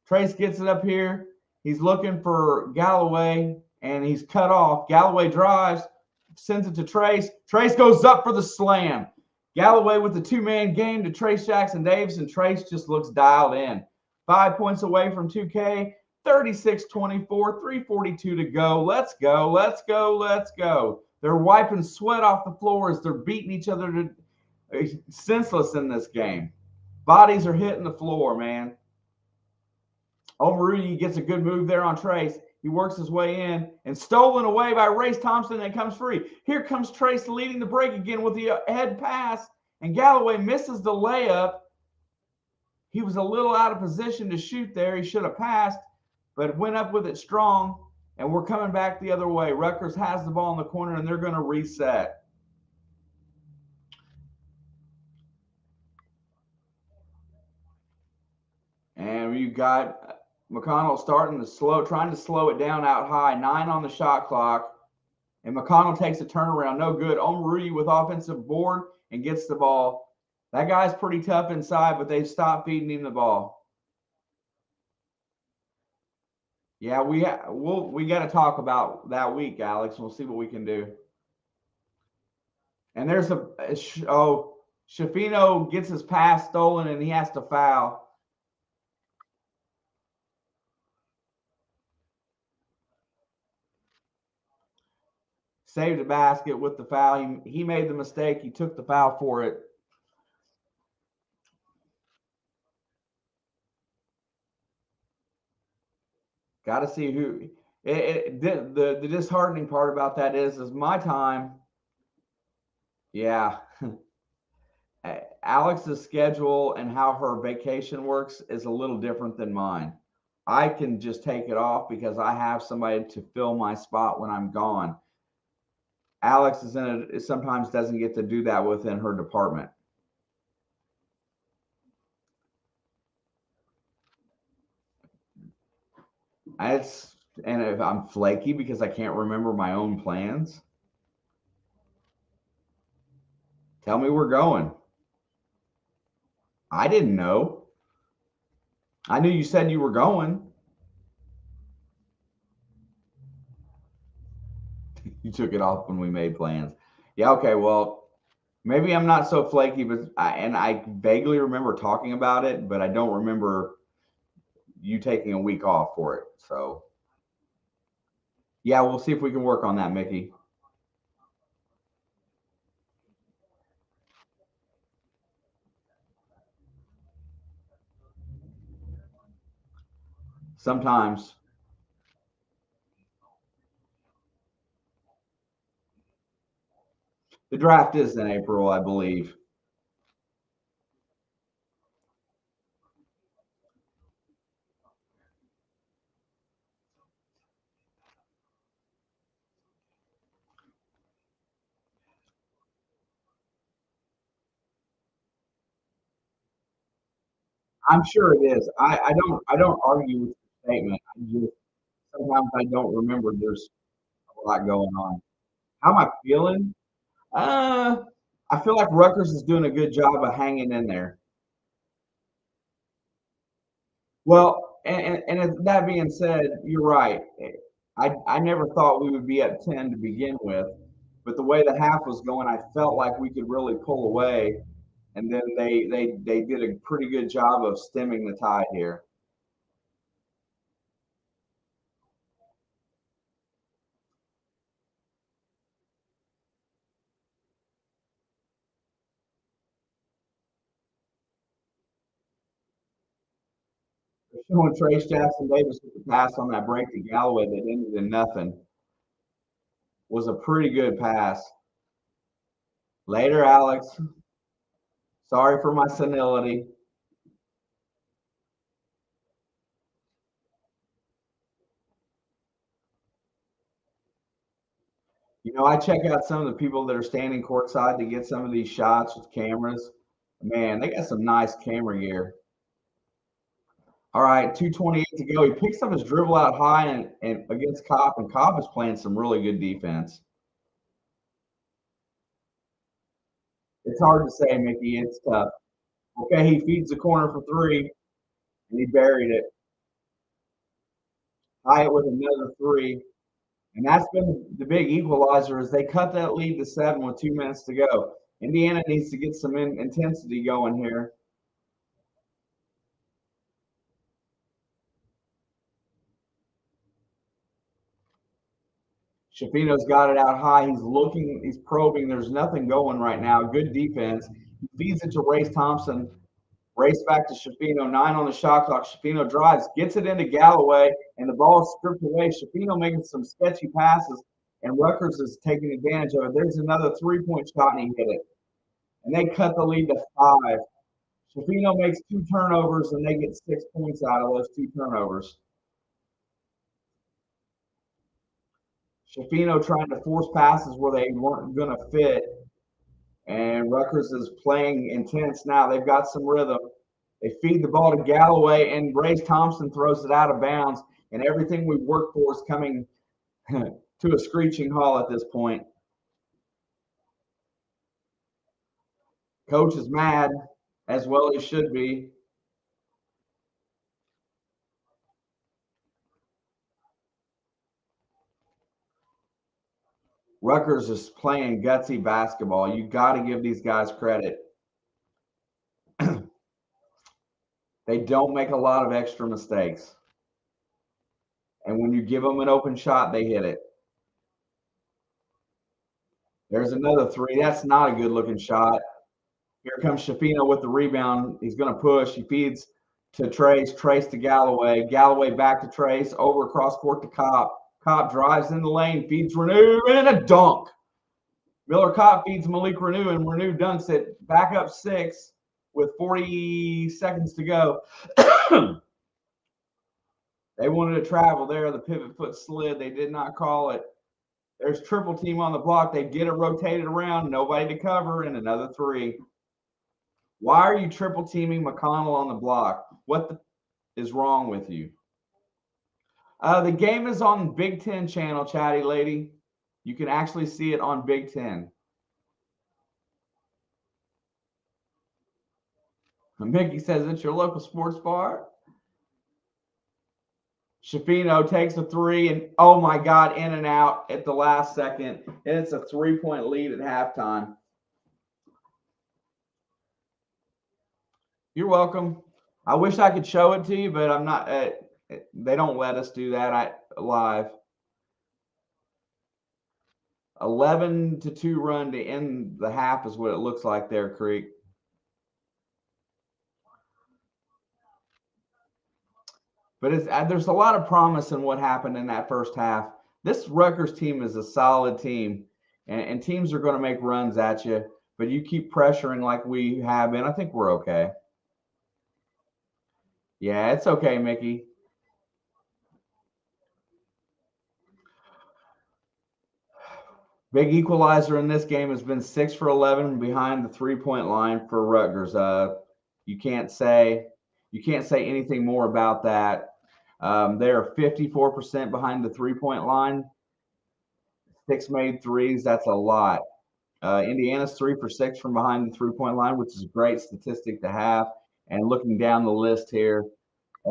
Trace gets it up here. He's looking for Galloway, and he's cut off. Galloway drives, sends it to Trace. Trace goes up for the slam. Galloway with the two-man game to Trace Jackson Davis, and Trace just looks dialed in. 5 points away from 2K, 36-24, 3:42 to go. Let's go, let's go, let's go. They're wiping sweat off the floor as they're beating each other to senseless in this game. Bodies are hitting the floor, man. Omarui gets a good move there on Trace. He works his way in and stolen away by Race Thompson and comes free. Here comes Trace leading the break again with the head pass, and Galloway misses the layup. He was a little out of position to shoot there. He should have passed, but went up with it strong, and we're coming back the other way. Rutgers has the ball in the corner, and they're going to reset. And you got McConnell trying to slow it down out high. 9 on the shot clock. And McConnell takes a turnaround. No good. Omarui with offensive board and gets the ball. That guy's pretty tough inside, but they've stopped feeding him the ball. Yeah, we got to talk about that week, Alex. We'll see what we can do. And there's Shafino gets his pass stolen, and he has to foul. Saved the basket with the foul. He made the mistake. He took the foul for it. Got to see who. The disheartening part about that is my time. Yeah. Alex's schedule and how her vacation works is a little different than mine. I can just take it off because I have somebody to fill my spot when I'm gone. Alex sometimes doesn't get to do that within her department. And if I'm flaky because I can't remember my own plans, tell me we're going. I didn't know. I knew you said you were going. You took it off when we made plans. Yeah, okay, well, maybe I'm not so flaky, but I vaguely remember talking about it, but I don't remember you taking a week off for it. So, yeah, we'll see if we can work on that, Mickey. Sometimes the draft is in April, I believe. I'm sure it is. I don't argue with the statement. Sometimes I don't remember there's a lot going on. How am I feeling? Uh, I feel like Rutgers is doing a good job of hanging in there. Well, that being said, you're right. I never thought we would be at 10 to begin with, but the way the half was going, I felt like we could really pull away, and then they did a pretty good job of stemming the tide here. Showing Trace Jackson Davis with the pass on that break to Galloway that ended in nothing was a pretty good pass. Later, Alex. Sorry for my senility. I check out some of the people that are standing courtside to get some of these shots with cameras. Man, they got some nice camera gear. All right, 2:28 to go. He picks up his dribble out high and against Kopp, and Kopp is playing some really good defense. It's hard to say, Mickey. It's tough. Okay, he feeds the corner for three, and he buried it. Hyatt with another three. And that's been the big equalizer is they cut that lead to 7 with 2 minutes to go. Indiana needs to get some intensity going here. Shafino's got it out high. He's looking, he's probing. There's nothing going right now. Good defense. He feeds it to Race Thompson. Race back to Shafino. 9 on the shot clock. Shafino drives, gets it into Galloway, and the ball is stripped away. Shafino making some sketchy passes, and Rutgers is taking advantage of it. There's another 3-point shot, and he hit it. And they cut the lead to 5. Shafino makes 2 turnovers, and they get 6 points out of those 2 turnovers. Shafino trying to force passes where they weren't going to fit, and Rutgers is playing intense now. They've got some rhythm. They feed the ball to Galloway, and Race Thompson throws it out of bounds, and everything we've worked for is coming to a screeching halt at this point. Coach is mad, as well he should be. Rutgers is playing gutsy basketball. You got to give these guys credit. They don't make a lot of extra mistakes. And when you give them an open shot, they hit it. There's another 3. That's not a good looking shot. Here comes Shafino with the rebound. He's going to push. He feeds to Trace. Trace to Galloway. Galloway back to Trace. Over across court to Kopp. Kopp drives in the lane. Feeds Renew and a dunk. Miller Kopp feeds Malik Renew, and Renew dunks it. Back up 6 with 40 seconds to go. They wanted to travel there. The pivot foot slid. They did not call it. There's triple team on the block. They get it rotated around, nobody to cover, and another three. Why are you triple teaming McConnell on the block? Is wrong with you? The game is on Big Ten channel, chatty lady. You can actually see it on Big Ten. Mickey says it's your local sports bar. Shafino takes a three, and oh my God, in and out at the last second. And it's a 3-point lead at halftime. You're welcome. I wish I could show it to you, but I'm not. They don't let us do that live. 11-2 run to end the half is what it looks like there, Creek. But there's a lot of promise in what happened in that first half. This Rutgers team is a solid team, and teams are going to make runs at you, but you keep pressuring like we have been. I think we're okay. Yeah, it's okay, Mickey. Big equalizer in this game has been 6 for 11 behind the 3-point line for Rutgers. You can't say anything more about that. They are 54% behind the 3-point line. 6 made threes. That's a lot. Indiana's 3 for 6 from behind the 3-point line, which is a great statistic to have. And looking down the list here,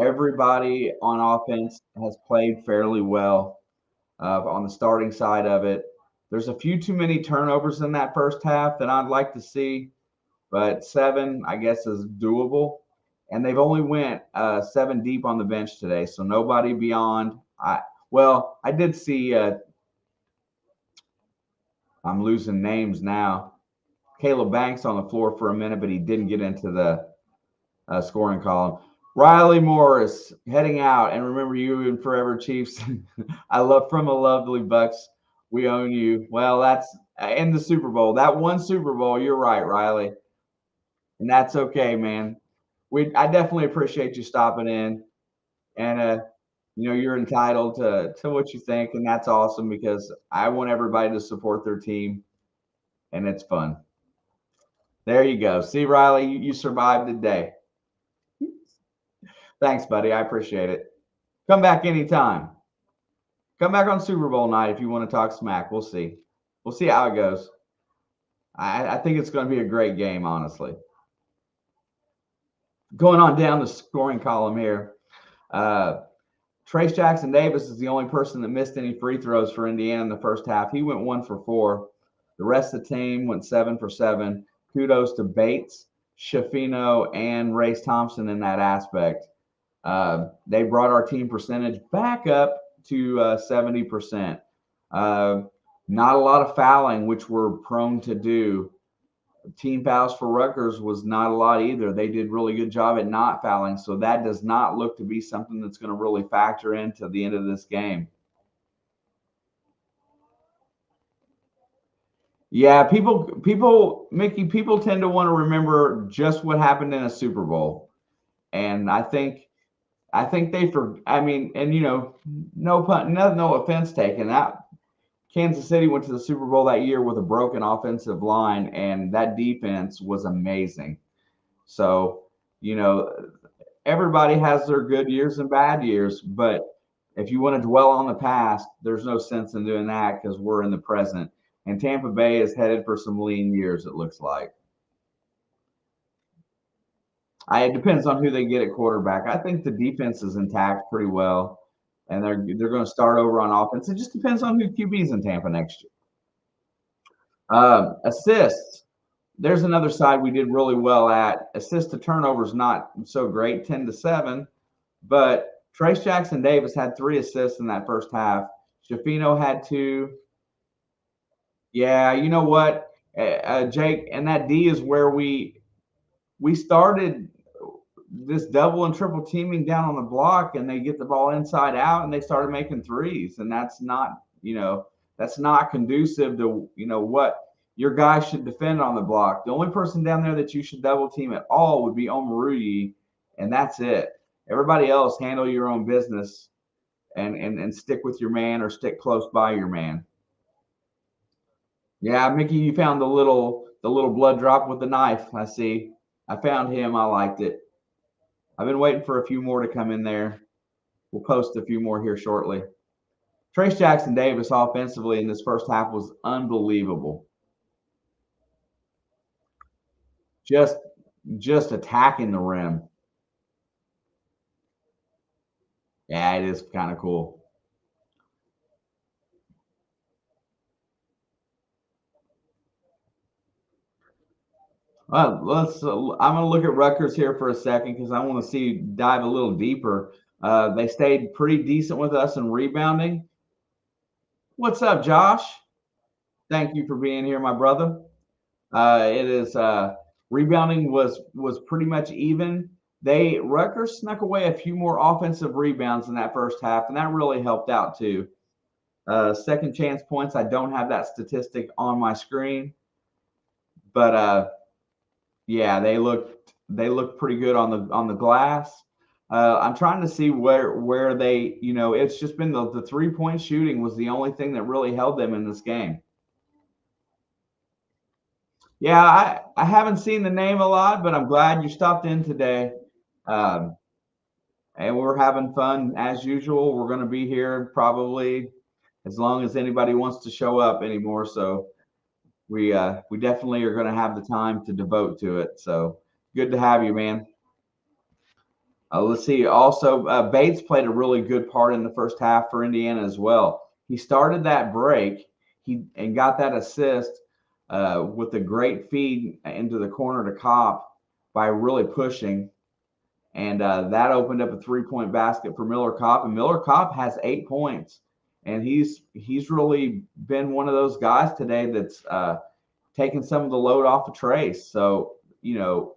everybody on offense has played fairly well on the starting side of it. There's a few too many turnovers in that first half that I'd like to see, but 7, I guess, is doable. And they've only went 7 deep on the bench today, so nobody beyond. I did see. I'm losing names now. Caleb Banks on the floor for a minute, but he didn't get into the scoring column. Riley Morris heading out, and remember you and Forever Chiefs. I love from a lovely Bucks. We own you. Well, that's in the Super Bowl. That one Super Bowl, you're right, Riley. And that's okay, man. I definitely appreciate you stopping in. And you're entitled to what you think, and that's awesome because I want everybody to support their team, and it's fun. There you go. See, Riley, you survived the day. Thanks, buddy. I appreciate it. Come back anytime. Come back on Super Bowl night if you want to talk smack. We'll see. We'll see how it goes. I think it's going to be a great game, honestly. Going on down the scoring column here. Trace Jackson Davis is the only person that missed any free throws for Indiana in the first half. He went 1 for 4. The rest of the team went 7 for 7. Kudos to Bates, Shafino, and Race Thompson in that aspect. They brought our team percentage back up to 70%. Not a lot of fouling, which we're prone to do. Team fouls for Rutgers was not a lot either. They did a really good job at not fouling, so that does not look to be something that's going to really factor into the end of this game. Yeah, Mickey, people tend to want to remember just what happened in a Super Bowl, and I think no offense taken. That Kansas City went to the Super Bowl that year with a broken offensive line, and that defense was amazing. So, everybody has their good years and bad years, but if you want to dwell on the past, there's no sense in doing that because we're in the present. And Tampa Bay is headed for some lean years, it looks like. It depends on who they get at quarterback. I think the defense is intact pretty well, and they're going to start over on offense. It just depends on who QB's in Tampa next year. Assists. There's another side we did really well at. Assist to turnovers not so great, 10-7, but Trace Jackson Davis had 3 assists in that first half. Shafino had 2. Yeah, you know what, Jake, and that D is where we started this double and triple teaming down on the block, and they get the ball inside out, and they started making threes, and that's not conducive to what your guy should defend on the block. The only person down there that you should double team at all would be Omaruyi, and that's it. Everybody else, handle your own business and stick with your man or stick close by your man. Yeah, Mickey, you found the little blood drop with the knife. I see. I found him. I liked it. I've been waiting for a few more to come in there. We'll post a few more here shortly. Trace Jackson Davis offensively in this first half was unbelievable. Just just attacking the rim. Yeah, it is kind of cool. Let's. I'm going to look at Rutgers here for a second because I want to dive a little deeper. They stayed pretty decent with us in rebounding. What's up, Josh? Thank you for being here, my brother. It is rebounding was pretty much even. Rutgers snuck away a few more offensive rebounds in that first half, and that really helped out too. Second chance points. I don't have that statistic on my screen, but yeah, they looked pretty good on the glass. I'm trying to see where they, it's just been the 3-point shooting was the only thing that really held them in this game. Yeah, I haven't seen the name a lot, but I'm glad you stopped in today. Um, and we're having fun as usual. We're going to be here probably as long as anybody wants to show up anymore. So we definitely are going to have the time to devote to it. So good to have you, man. Let's see. Also, Bates played a really good part in the first half for Indiana as well. He started that break, and got that assist with a great feed into the corner to Kopp by really pushing, and that opened up a 3-point basket for Miller Kopp. And Miller Kopp has 8 points, and he's really been one of those guys today that's taking some of the load off of Trace. So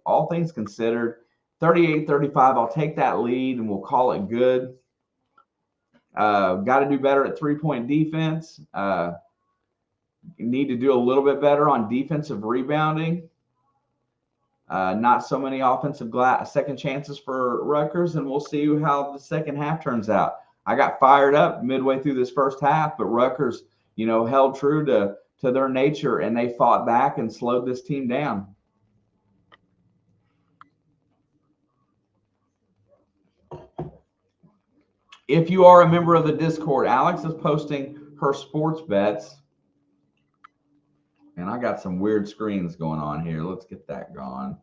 all things considered. 38-35. I'll take that lead and we'll call it good. Got to do better at 3-point defense. Need to do a little bit better on defensive rebounding. Not so many offensive second chances for Rutgers, and we'll see how the second half turns out. I got fired up midway through this first half, but Rutgers, held true to their nature, and they fought back and slowed this team down. If you are a member of the Discord, Alex is posting her sports bets. And I got some weird screens going on here. Let's get that gone.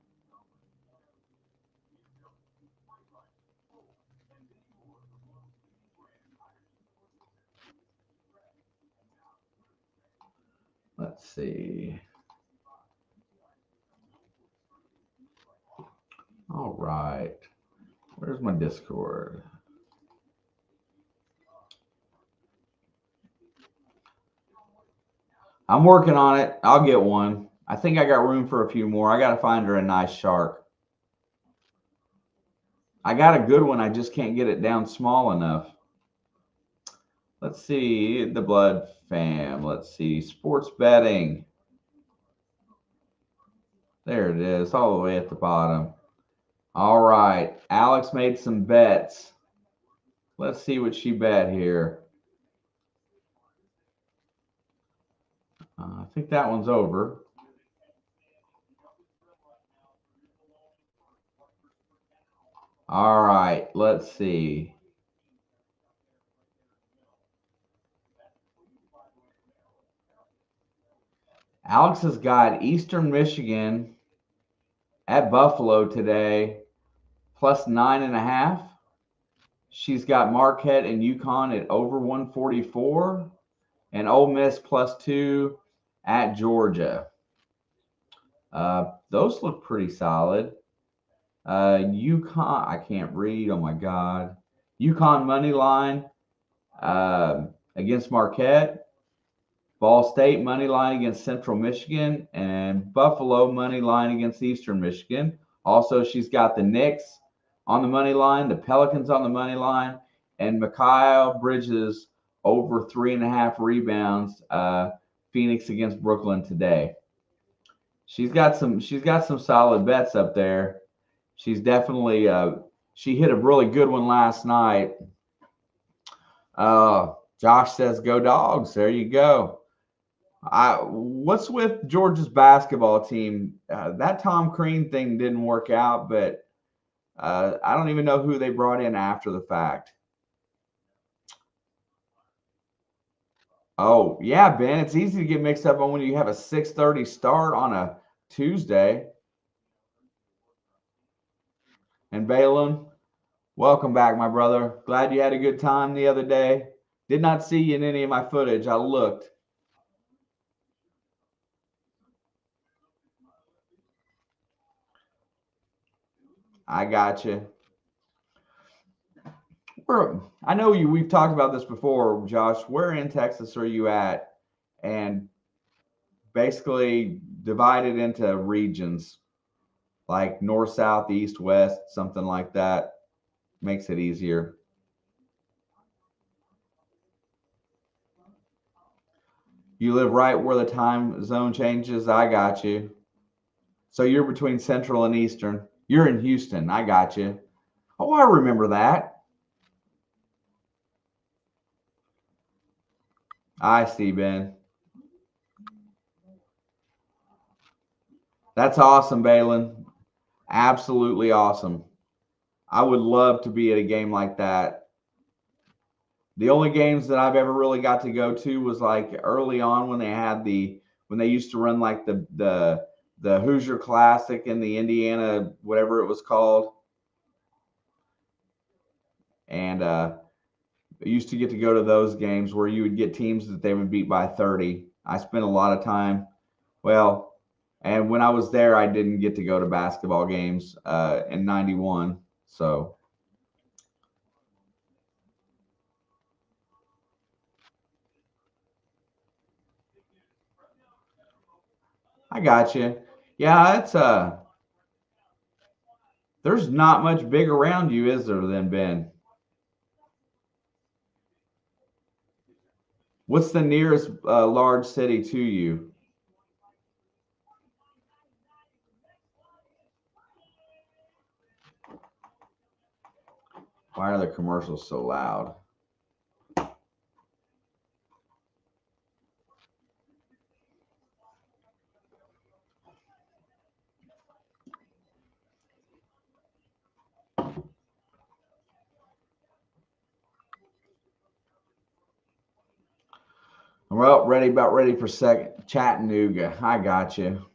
Let's see. All right. Where's my Discord? I'm working on it. I'll get one. I think I got room for a few more. I got to find her a nice shark. I got a good one. I just can't get it down small enough. Let's see. The Blood Fam. Let's see. Sports betting. There it is, all the way at the bottom. All right. Alex made some bets. Let's see what she bet here. I think that one's over. All right, let's see. Alex has got Eastern Michigan at Buffalo today, plus 9.5. She's got Marquette and UConn at over 144, and Ole Miss plus 2 at Georgia. Those look pretty solid. UConn, I can't read. Oh my God. UConn money line against Marquette. Ball State money line against Central Michigan, and Buffalo money line against Eastern Michigan. Also, she's got the Knicks on the money line, the Pelicans on the money line, and Mikal Bridges over 3.5 rebounds. Phoenix against Brooklyn today. She's got some solid bets up there. She's definitely she hit a really good one last night. Josh says go Dogs. There you go. What's with Georgia's basketball team? That Tom Crean thing didn't work out, but I don't even know who they brought in after the fact. Oh, yeah, Ben, it's easy to get mixed up on when you have a 6:30 start on a Tuesday. And Balin, welcome back, my brother. Glad you had a good time the other day. Did not see you in any of my footage. I looked. I got you. I know you. We've talked about this before, Josh. Where in Texas are you at? And basically divided into regions like north, south, east, west, something like that. Makes it easier. You live right where the time zone changes. I got you. So you're between central and eastern. You're in Houston. I got you. Oh, I remember that. I see, Ben. That's awesome, Balin. Absolutely awesome. I would love to be at a game like that. The only games that I've ever really got to go to was like early on when they used to run like the Hoosier Classic and the Indiana whatever it was called, and I used to get to go to those games where you would get teams that they would beat by 30. I spent a lot of time, well, and when I was there, I didn't get to go to basketball games in '91, so I got you. Yeah, it's there's not much big around you, is there, then, Ben? What's the nearest large city to you? Why are the commercials so loud? Well, about ready for second Chattanooga. I got you.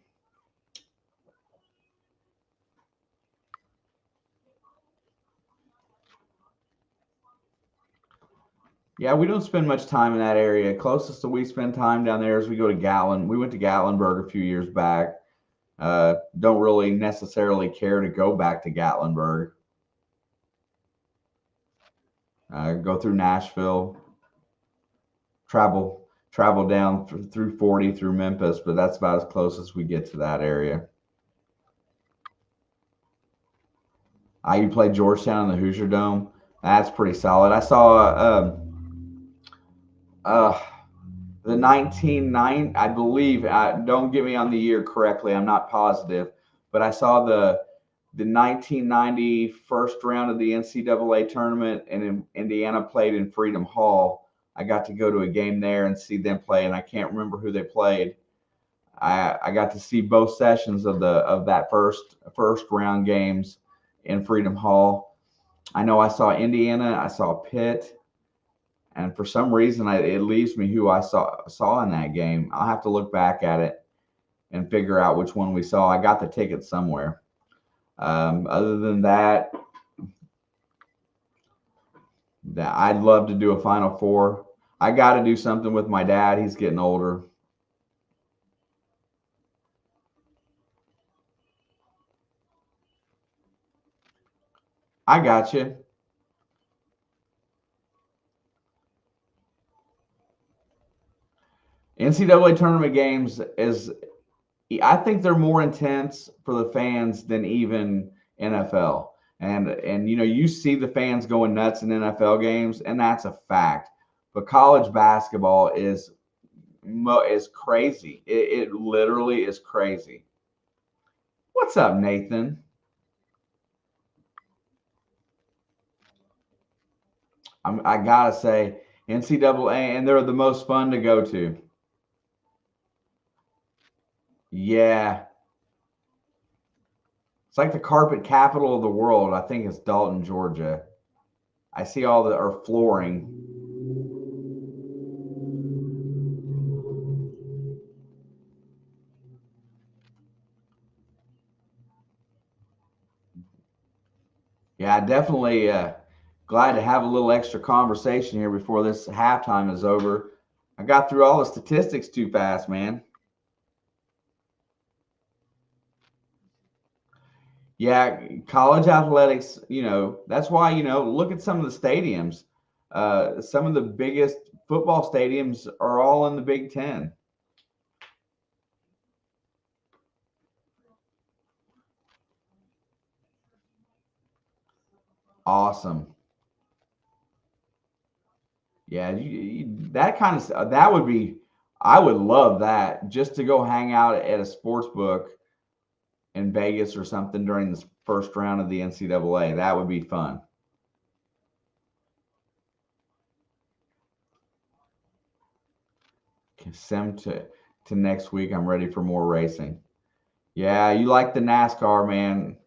Yeah, we don't spend much time in that area. Closest that we spend time down there is we go to Gatlin. We went to Gatlinburg a few years back. Don't really necessarily care to go back to Gatlinburg. Go through Nashville, travel down through 40 through Memphis, but that's about as close as we get to that area. IU played Georgetown in the Hoosier Dome. That's pretty solid. I saw uh, the 1990, I believe. Don't get me on the year correctly. I'm not positive, but I saw the 1990 first round of the NCAA tournament, and Indiana played in Freedom Hall. I got to go to a game there and see them play, and I can't remember who they played. I got to see both sessions of that first round games in Freedom Hall. I know I saw Indiana, I saw Pitt, and for some reason it leaves me who I saw in that game. I'll have to look back at it and figure out which one we saw. I got the ticket somewhere. Other than that, I'd love to do a Final Four. I got to do something with my dad. He's getting older. I got you. NCAA tournament games is, I think they're more intense for the fans than even NFL. And you see the fans going nuts in NFL games, and that's a fact. But college basketball is crazy. It literally is crazy. What's up, Nathan? I gotta say, NCAA, and they're the most fun to go to. Yeah. It's like the carpet capital of the world. I think it's Dalton, Georgia. I see all the or flooring. Yeah, definitely glad to have a little extra conversation here before this halftime is over. I got through all the statistics too fast, man. Yeah, college athletics, that's why, look at some of the stadiums. Some of the biggest football stadiums are all in the Big Ten. Awesome. Yeah, that kind of that would be. I would love that just to go hang out at a sports book in Vegas or something during the first round of the NCAA. That would be fun. Sim to next week. I'm ready for more racing. Yeah, you like the NASCAR, man.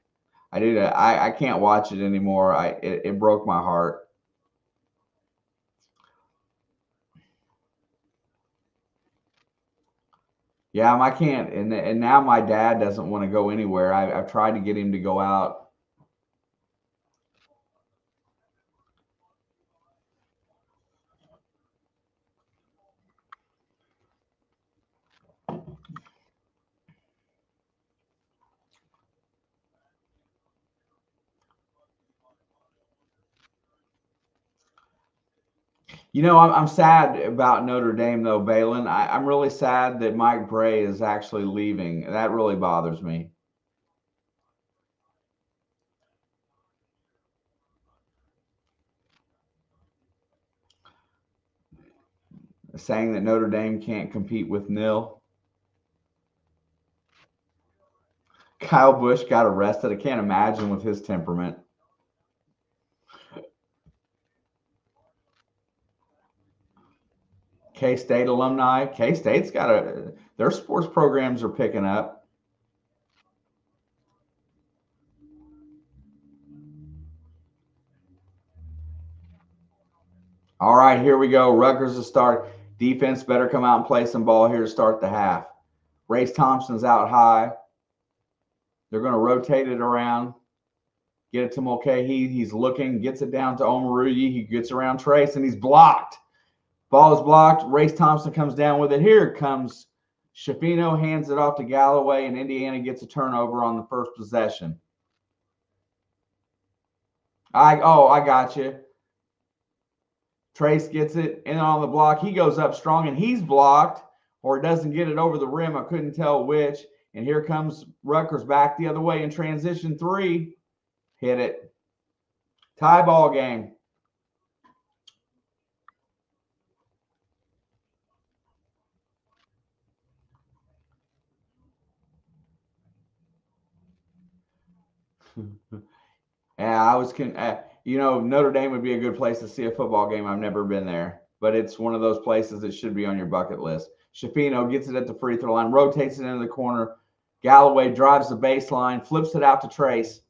I do. I can't watch it anymore. It broke my heart. Yeah, I can't. And now my dad doesn't want to go anywhere. I've tried to get him to go out. I'm sad about Notre Dame though, Balin. I'm really sad that Mike Bray is actually leaving. That really bothers me. Saying that Notre Dame can't compete with nil. Kyle Busch got arrested. I can't imagine with his temperament. K State alumni. K State's got their sports programs are picking up. All right, here we go. Rutgers to start. Defense better come out and play some ball here to start the half. Race Thompson's out high. They're going to rotate it around. Get it to Mulcahy. He's looking, gets it down to Omaruyi. He gets around Trace, and he's blocked. Ball is blocked. Race Thompson comes down with it. Here comes Shafino, hands it off to Galloway, and Indiana gets a turnover on the first possession. I got you. Trace gets it in on the block. He goes up strong, and he's blocked, or doesn't get it over the rim. I couldn't tell which. And here comes Rutgers back the other way in transition three. Hit it. Tie ball game. Yeah, Notre Dame would be a good place to see a football game. I've never been there, but it's one of those places that should be on your bucket list. Shafino gets it at the free throw line, rotates it into the corner. Galloway drives the baseline, flips it out to Trace.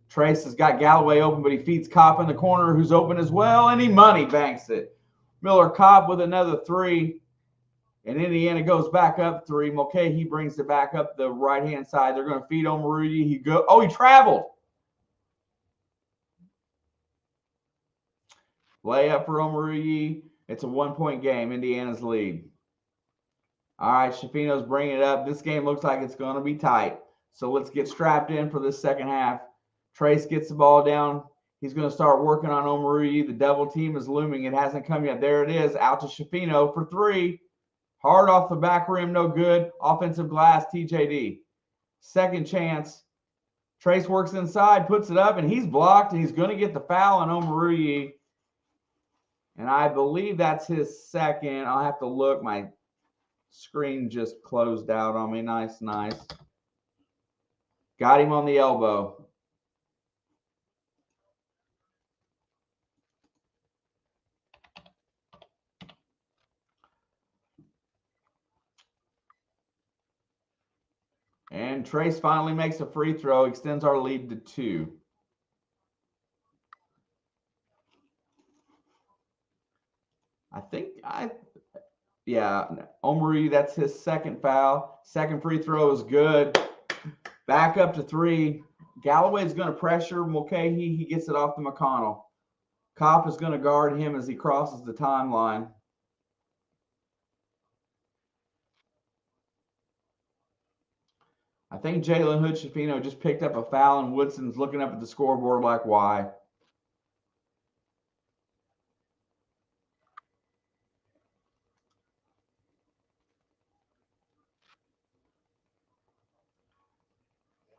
Trace has got Galloway open, but he feeds Kopp in the corner, who's open as well, and he money banks it. Miller Kopp with another three, and Indiana goes back up three. Mulcahy brings it back up the right-hand side. They're going to feed Omaruyi. He traveled. Layup for Omaruyi. It's a 1-point game. Indiana's lead. All right, Shafino's bringing it up. This game looks like it's going to be tight. So let's get strapped in for this second half. Trace gets the ball down. He's going to start working on Omaruyi. The double team is looming. It hasn't come yet. There it is. Out to Shafino for three. Hard off the back rim. No good. Offensive glass, TJD. Second chance. Trace works inside, puts it up, and he's blocked, and he's going to get the foul on Omaruyi. And I believe that's his second. I'll have to look. My screen just closed out on me. Nice. Got him on the elbow. And Trace finally makes a free throw, extends our lead to 2. Yeah, Omaru, that's his second foul. Second free throw is good. Back up to 3. Galloway's going to pressure Mulcahy. He gets it off to McConnell. Kopp is going to guard him as he crosses the timeline. I think Jalen Hood-Schifino just picked up a foul, and Woodson's looking up at the scoreboard like, why?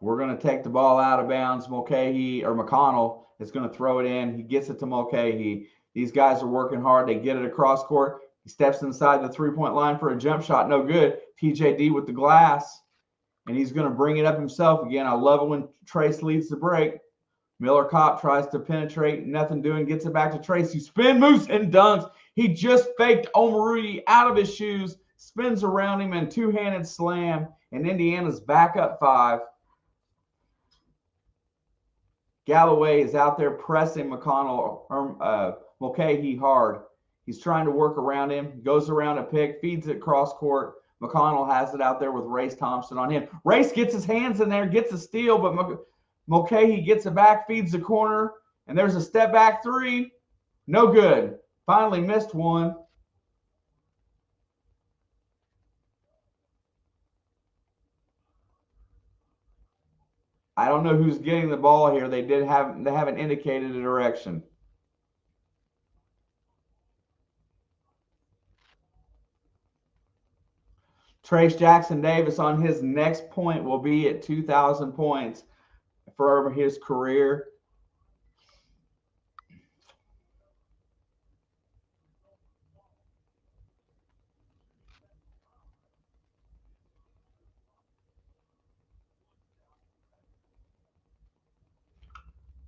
We're going to take the ball out of bounds. McConnell is going to throw it in. He gets it to Mulcahy. These guys are working hard. They get it across court. He steps inside the three-point line for a jump shot. No good. TJD with the glass. And he's going to bring it up himself again. I love it when Trace leads the break. Miller Kopp tries to penetrate. Nothing doing. Gets it back to Trace. He spin moves and dunks. He just faked Omaru out of his shoes. Spins around him and two-handed slam. And Indiana's back up 5. Galloway is out there pressing Mulcahy hard. He's trying to work around him. Goes around a pick, feeds it cross court. McConnell has it out there with Race Thompson on him. Race gets his hands in there, gets a steal, but Mulcahy gets it back, feeds the corner, and there's a step back 3. No good. Finally missed one. I don't know who's getting the ball here. They haven't indicated a direction. Trace Jackson Davis on his next point will be at 2,000 points for his career.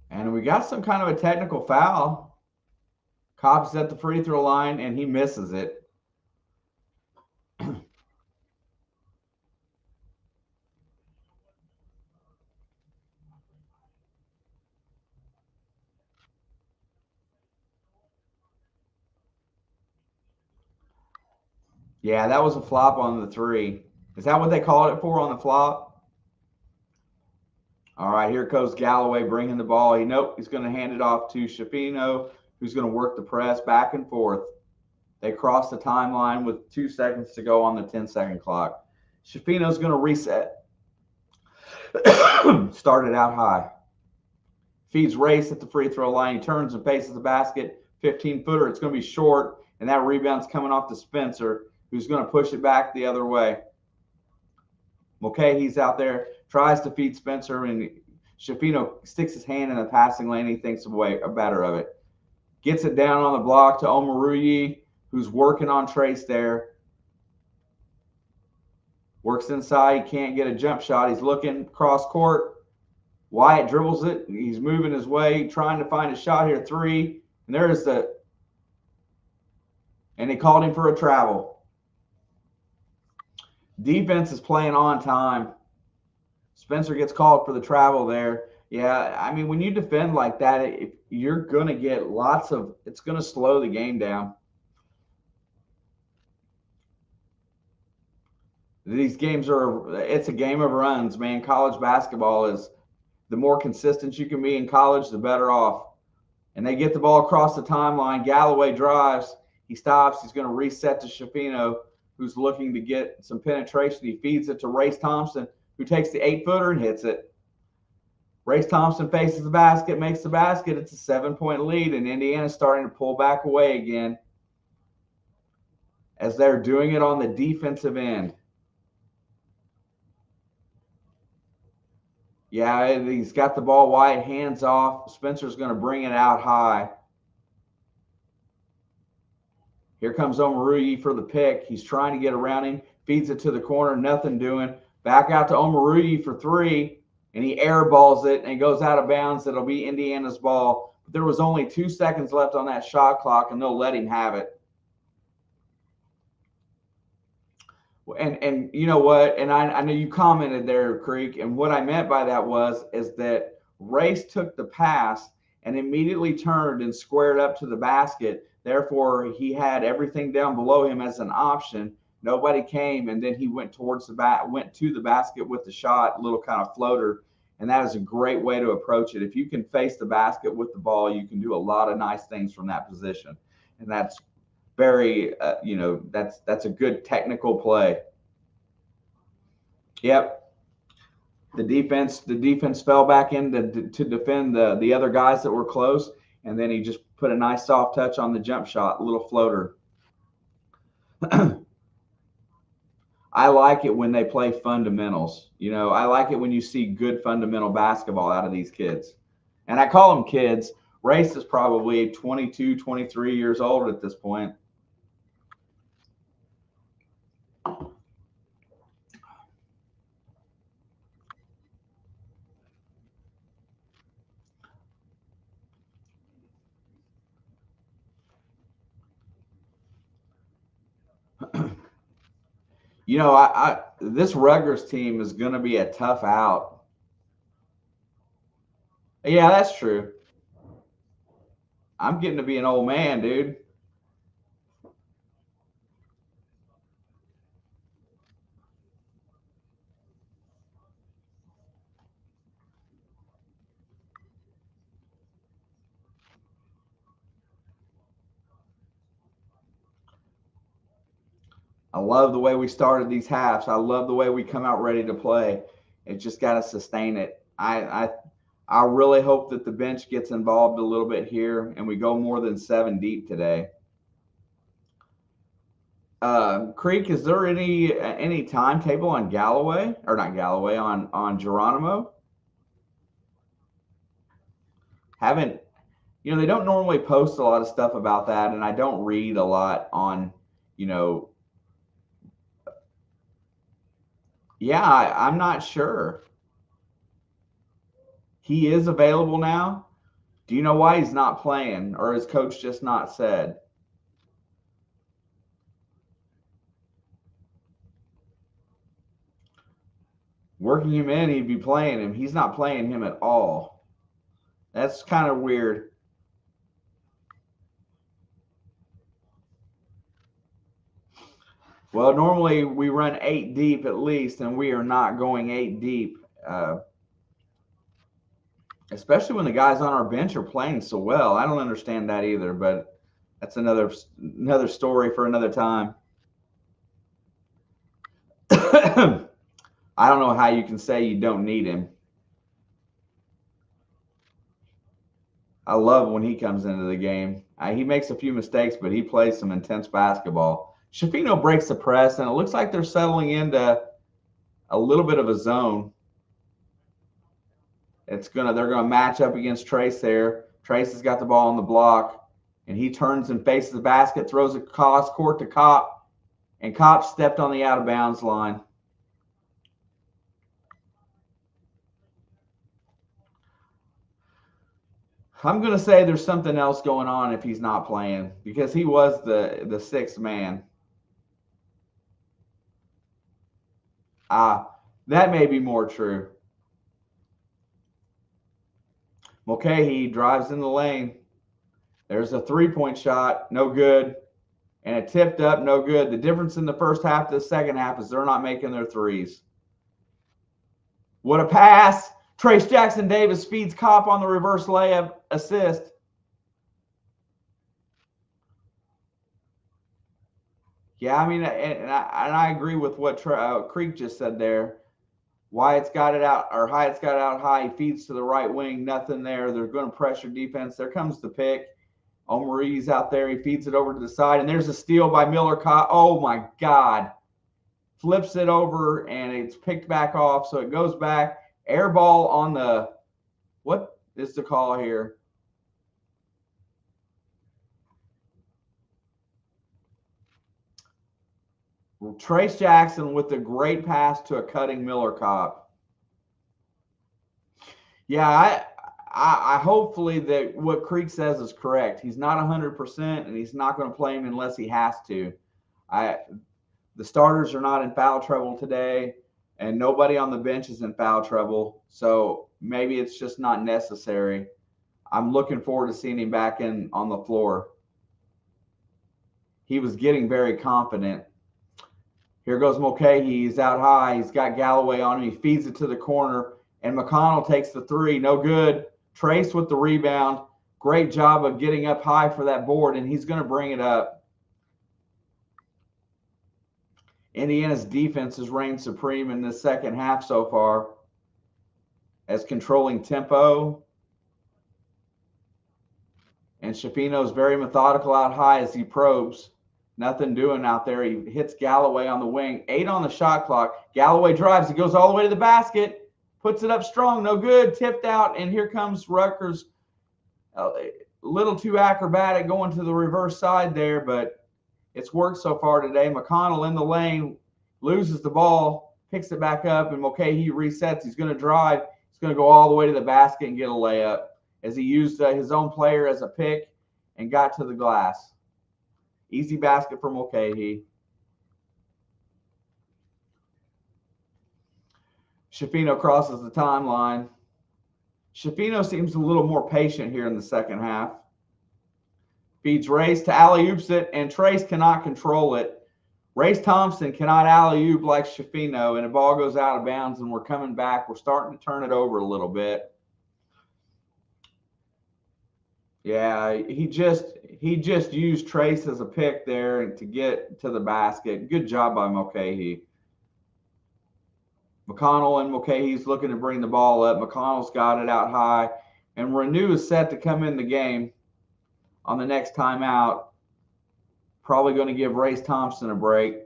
And we got some kind of a technical foul. Kopp's at the free throw line, and he misses it. Yeah, that was a flop on the 3. Is that what they called it for on the flop? All right, here goes Galloway bringing the ball. He's going to hand it off to Schifino, who's going to work the press back and forth. They cross the timeline with 2 seconds to go on the 10-second clock. Schifino's going to reset. Started out high. Feeds Race at the free throw line. He turns and faces the basket. 15-footer. It's going to be short, and that rebound's coming off to Spencer, who's going to push it back the other way. Mulcahy's out there, tries to feed Spencer, and Schifino sticks his hand in the passing lane. He thinks better of it. Gets it down on the block to Omaru, who's working on Trace there. Works inside. He can't get a jump shot. He's looking cross court. Wyatt dribbles it. He's moving his way, trying to find a shot here. 3. And there's and he called him for a travel. Defense is playing on time. Spencer gets called for the travel there. Yeah, I mean, when you defend like that, you're going to get it's going to slow the game down. These games it's a game of runs, man. College basketball is, the more consistent you can be in college, the better off. And they get the ball across the timeline. Galloway drives. He stops. He's going to reset to Schifino, who's looking to get some penetration. He feeds it to Race Thompson, who takes the 8-footer and hits it. Race Thompson faces the basket, makes the basket. It's a 7-point lead, and Indiana's starting to pull back away again as they're doing it on the defensive end. Yeah, he's got the ball wide, hands off. Spencer's going to bring it out high. Here comes Omaru for the pick. He's trying to get around him. Feeds it to the corner. Nothing doing. Back out to Omaru for 3. And he airballs it and it goes out of bounds. It'll be Indiana's ball. But there was only 2 seconds left on that shot clock, and they'll let him have it. And you know what? And I know you commented there, Creek. And what I meant by that is that Race took the pass and immediately turned and squared up to the basket. Therefore, he had everything down below him as an option. Nobody came, and then he went went to the basket with the shot, little kind of floater. And that is a great way to approach it. If you can face the basket with the ball, you can do a lot of nice things from that position. And that's very, that's a good technical play. Yep. The defense fell back in to defend the other guys that were close, and then he just put a nice soft touch on the jump shot, little floater. I like it when they play fundamentals. I like it when you see good fundamental basketball out of these kids. And I call them kids. Race is probably 22, 23 years old at this point. This Rutgers team is going to be a tough out. Yeah, that's true. I'm getting to be an old man, dude. I love the way we started these halves. I love the way we come out ready to play. It's just got to sustain it. I really hope that the bench gets involved a little bit here and we go more than 7 deep today. Creek, is there any timetable on Galloway, or not Galloway, on Geronimo? Haven't, they don't normally post a lot of stuff about that, and I don't read a lot on, yeah, I'm not sure. He is available now. Do you know why he's not playing, or his coach just not said? Working him in, he'd be playing him. He's not playing him at all. That's kind of weird. Well, normally we run 8 deep at least, and we are not going 8 deep, especially when the guys on our bench are playing so well. I don't understand that either, but that's another story for another time. I don't know how you can say you don't need him. I love when he comes into the game. He makes a few mistakes, but he plays some intense basketball. Shafino breaks the press, and it looks like they're settling into a little bit of a zone. They're gonna match up against Trace there. Trace has got the ball on the block, and he turns and faces the basket, throws it cross court to Kopp, and Kopp stepped on the out of bounds line. I'm going to say there's something else going on if he's not playing, because he was the sixth man. That may be more true. Mulcahy drives in the lane. There's a 3-point shot, no good. And it tipped up, no good. The difference in the first half to the second half is they're not making their threes. What a pass. Trace Jackson Davis feeds Kopp on the reverse layup assist. Yeah, I mean, and I agree with what Creek just said there. Hyatt's got it out high. He feeds to the right wing, nothing there. They're going to pressure defense. There comes the pick. Omari's out there. He feeds it over to the side, and there's a steal by Miller Kopp. Oh, my God. Flips it over, and it's picked back off, so it goes back. Air ball on the – what is the call here? Trace Jackson with a great pass to a cutting Miller Kopp. Yeah, I hopefully that what Creek says is correct. He's not 100%, and he's not going to play him unless he has to. The starters are not in foul trouble today, and nobody on the bench is in foul trouble. So maybe it's just not necessary. I'm looking forward to seeing him back in on the floor. He was getting very confident. Here goes Mulcahy. He's out high. He's got Galloway on him. He feeds it to the corner, and McConnell takes the three. No good. Trace with the rebound. Great job of getting up high for that board, and he's going to bring it up. Indiana's defense has reigned supreme in the second half so far as controlling tempo. And Schifino's very methodical out high as he probes. Nothing doing out there. He hits Galloway on the wing. 8 on the shot clock. Galloway drives. He goes all the way to the basket. Puts it up strong. No good. Tipped out. And here comes Rutgers. A little too acrobatic going to the reverse side there, but it's worked so far today. McConnell in the lane. Loses the ball. Picks it back up. And Mulcahy resets. He's going to drive. He's going to go all the way to the basket and get a layup as he used his own player as a pick and got to the glass. Easy basket for Mulcahy. Schifino crosses the timeline. Schifino seems a little more patient here in the second half. Feeds Race to alley-oops it, and Trace cannot control it. Race Thompson cannot alley-oop like Schifino, and the ball goes out of bounds, and we're coming back. We're starting to turn it over a little bit. Yeah, he just used Trace as a pick there to get to the basket. Good job by Mulcahy. McConnell and Mulcahy's looking to bring the ball up. McConnell's got it out high. And Renew is set to come in the game on the next timeout. Probably going to give Race Thompson a break.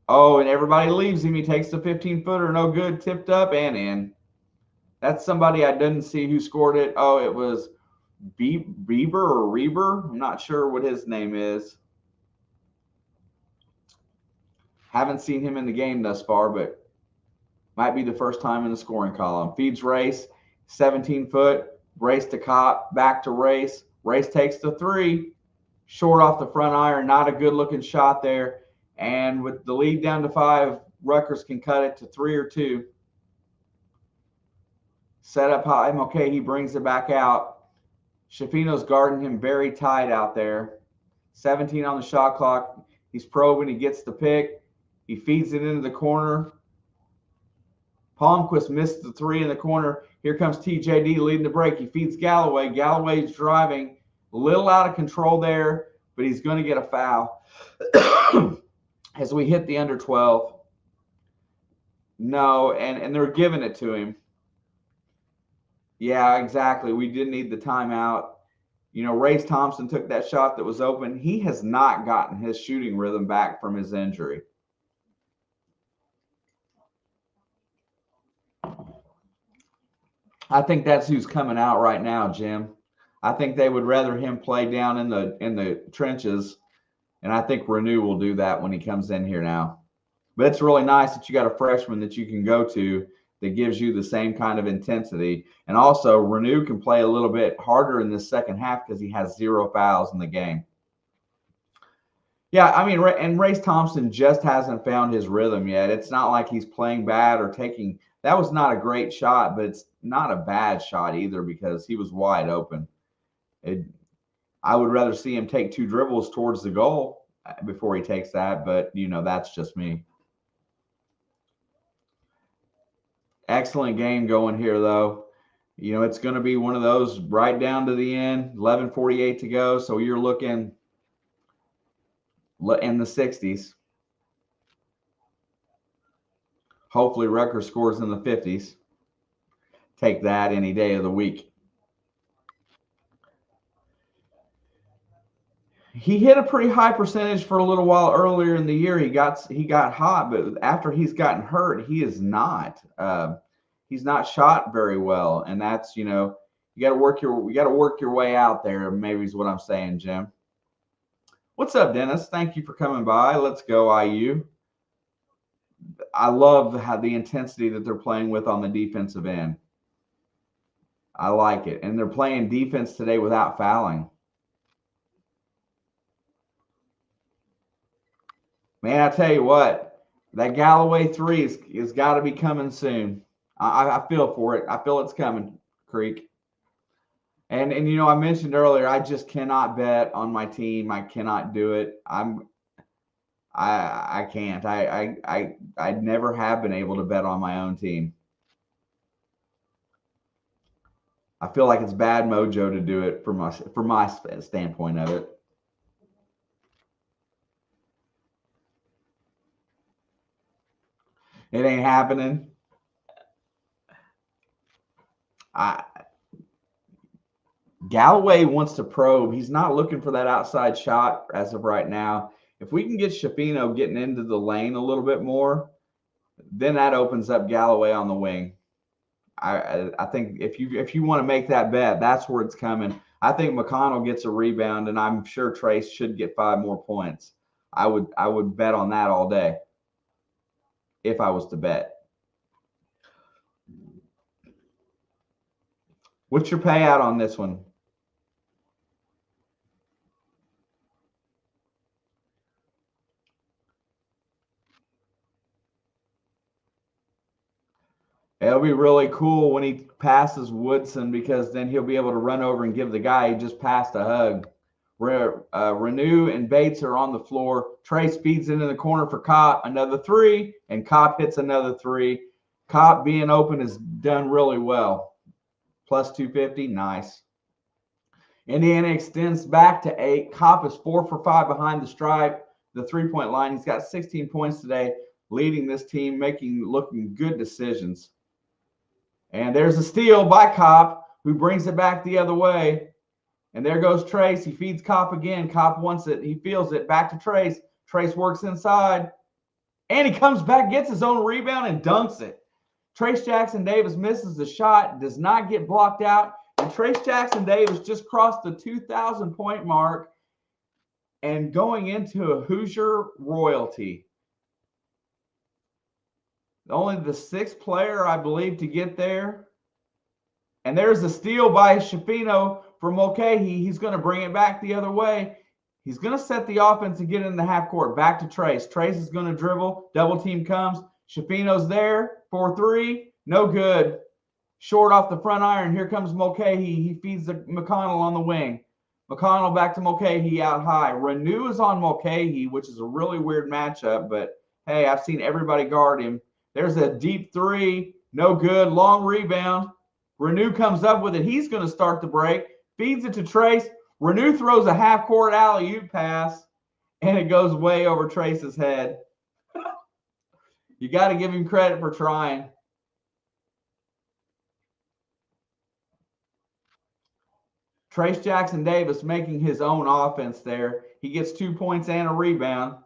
Oh, and everybody leaves him. He takes the 15-footer. No good. Tipped up and in. That's somebody I didn't see who scored it. Oh, it was Bieber or Reber. I'm not sure what his name is. Haven't seen him in the game thus far, but might be the first time in the scoring column. Feeds Race, 17-foot. Race to Cop, back to Race. Race takes the three. Short off the front iron. Not a good-looking shot there. And with the lead down to 5, Rutgers can cut it to 3 or 2. Set up high. Okay, he brings it back out. Schifino's guarding him very tight out there. 17 on the shot clock. He's probing. He gets the pick. He feeds it into the corner. Palmquist missed the 3 in the corner. Here comes TJD leading the break. He feeds Galloway. Galloway's driving. A little out of control there, but he's going to get a foul. As we hit the under 12. No, and they're giving it to him. Yeah, exactly. We did need the timeout. You know, Race Thompson took that shot that was open. He has not gotten his shooting rhythm back from his injury. I think that's who's coming out right now, Jim. I think they would rather him play down in the trenches, and I think Renew will do that when he comes in here now. But it's really nice that you got a freshman that you can go to that gives you the same kind of intensity. And also, Renew can play a little bit harder in this second half because he has 0 fouls in the game. Yeah, I mean, and Race Thompson just hasn't found his rhythm yet. It's not like he's playing bad or taking – that was not a great shot, but it's not a bad shot either because he was wide open. I would rather see him take 2 dribbles towards the goal before he takes that, but, you know, that's just me. Excellent game going here, though. You know, it's going to be one of those right down to the end, 11:48 to go, so you're looking in the 60s. Hopefully Rutgers scores in the 50s. Take that any day of the week. He hit a pretty high percentage for a little while earlier in the year. He got hot, but after he's gotten hurt, he is not. He's not shot very well, and that's, you know, you got to work your way out there. Maybe is what I'm saying, Jim. What's up, Dennis? Thank you for coming by. Let's go, IU. I love how the intensity that they're playing with on the defensive end. I like it, and they're playing defense today without fouling. Man, I tell you what, that Galloway three is got to be coming soon. I feel for it. I feel it's coming, Creek. And you know, I mentioned earlier, I just cannot bet on my team. I cannot do it. I can't. I never have been able to bet on my own team. I feel like it's bad mojo to do it from my standpoint of it. It ain't happening. I Galloway wants to probe. He's not looking for that outside shot as of right now. If we can get Shafino getting into the lane a little bit more, then that opens up Galloway on the wing. I think if you want to make that bet, that's where it's coming. I think McConnell gets a rebound, and I'm sure Trace should get 5 more points. I would bet on that all day if I was to bet. What's your payout on this one? It'll be really cool when he passes Woodson, because then he'll be able to run over and give the guy he just passed a hug. Where Renew and Bates are on the floor. Trace feeds into the corner for Kopp, another three, and Kopp hits another three. Kopp being open has done really well. Plus 250, nice. Indiana extends back to 8. Kopp is 4 for 5 behind the stripe, the three-point line. He's got 16 points today, leading this team, looking good decisions. And there's a steal by Kopp, who brings it back the other way. And there goes Trace. He feeds Kopp again. Kopp wants it. He feels it. Back to Trace. Trace works inside. And he comes back, gets his own rebound, and dunks it. Trace Jackson Davis misses the shot, does not get blocked out. And Trace Jackson Davis just crossed the 2,000-point mark and going into a Hoosier royalty. Only the 6th player, I believe, to get there. And there's a steal by Shafino for Mulcahy. He's going to bring it back the other way. He's going to set the offense and get in the half court. Back to Trace. Trace is going to dribble. Double team comes. Shafino's there for 3. No good. Short off the front iron. Here comes Mulcahy. He feeds McConnell on the wing. McConnell back to Mulcahy out high. Renew is on Mulcahy, which is a really weird matchup, but hey, I've seen everybody guard him. There's a deep 3. No good. Long rebound. Renew comes up with it. He's going to start the break. Feeds it to Trace. Renew throws a half-court alley-oop pass, and it goes way over Trace's head. You got to give him credit for trying. Trace Jackson Davis making his own offense there. He gets 2 points and a rebound.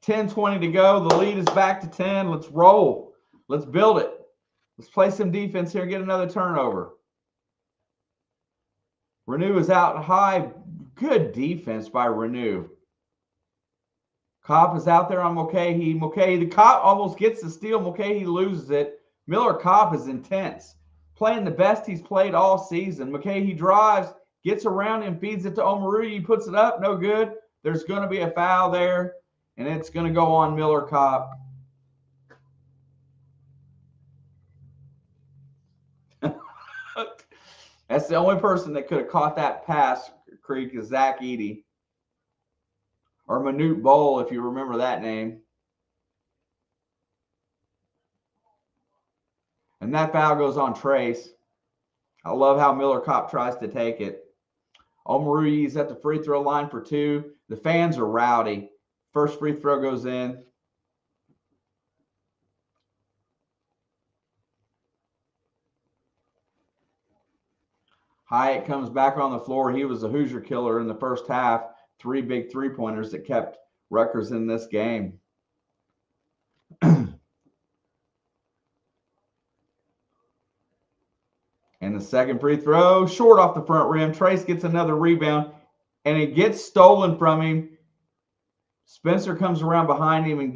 $10:20 to go. The lead is back to 10. Let's roll. Let's build it. Let's play some defense here and get another turnover. Renew is out high. Good defense by Renew. Kopp is out there on Mulcahy. The Kopp almost gets the steal. Mulcahy loses it. Miller Kopp is intense. Playing the best he's played all season. Mulcahy drives, gets around him, feeds it to Omoruyi. He puts it up. No good. There's going to be a foul there, and it's going to go on Miller Kopp. That's the only person that could have caught that pass, Creek, is Zach Edey. Or Manute Bowl, if you remember that name. And that foul goes on Trace. I love how Miller Kopp tries to take it. Omoruyi is at the free throw line for 2. The fans are rowdy. First free throw goes in. Hyatt comes back on the floor. He was a Hoosier killer in the first half. 3 big three-pointers that kept Rutgers in this game. And the second free throw, short off the front rim. Trace gets another rebound, and it gets stolen from him. Spencer comes around behind him and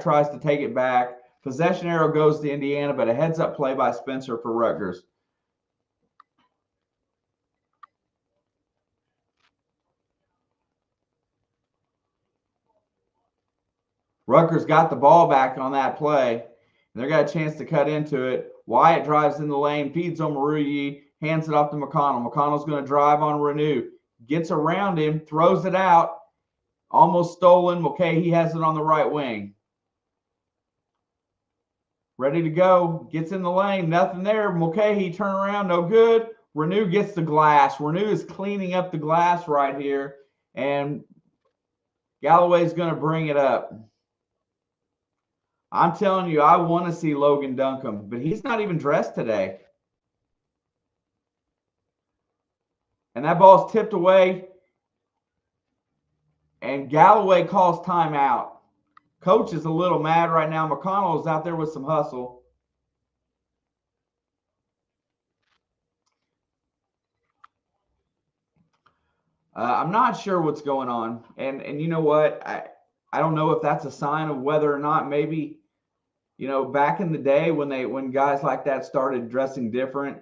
tries to take it back. Possession arrow goes to Indiana, but a heads-up play by Spencer for Rutgers. Rutgers got the ball back on that play. And they got a chance to cut into it. Wyatt drives in the lane, feeds on Maruyi, hands it off to McConnell. McConnell's going to drive on Renew. Gets around him, throws it out. Almost stolen. Okay, he has it on the right wing. Ready to go. Gets in the lane. Nothing there. Mulcahy turn around. No good. Renew gets the glass. Renew is cleaning up the glass right here. And Galloway's going to bring it up. I'm telling you, I want to see Logan dunk him, but he's not even dressed today. And that ball's tipped away. And Galloway calls timeout. Coach is a little mad right now. McConnell is out there with some hustle. I'm not sure what's going on. And you know what? I don't know if that's a sign of whether or not maybe, you know, back in the day when guys like that started dressing different,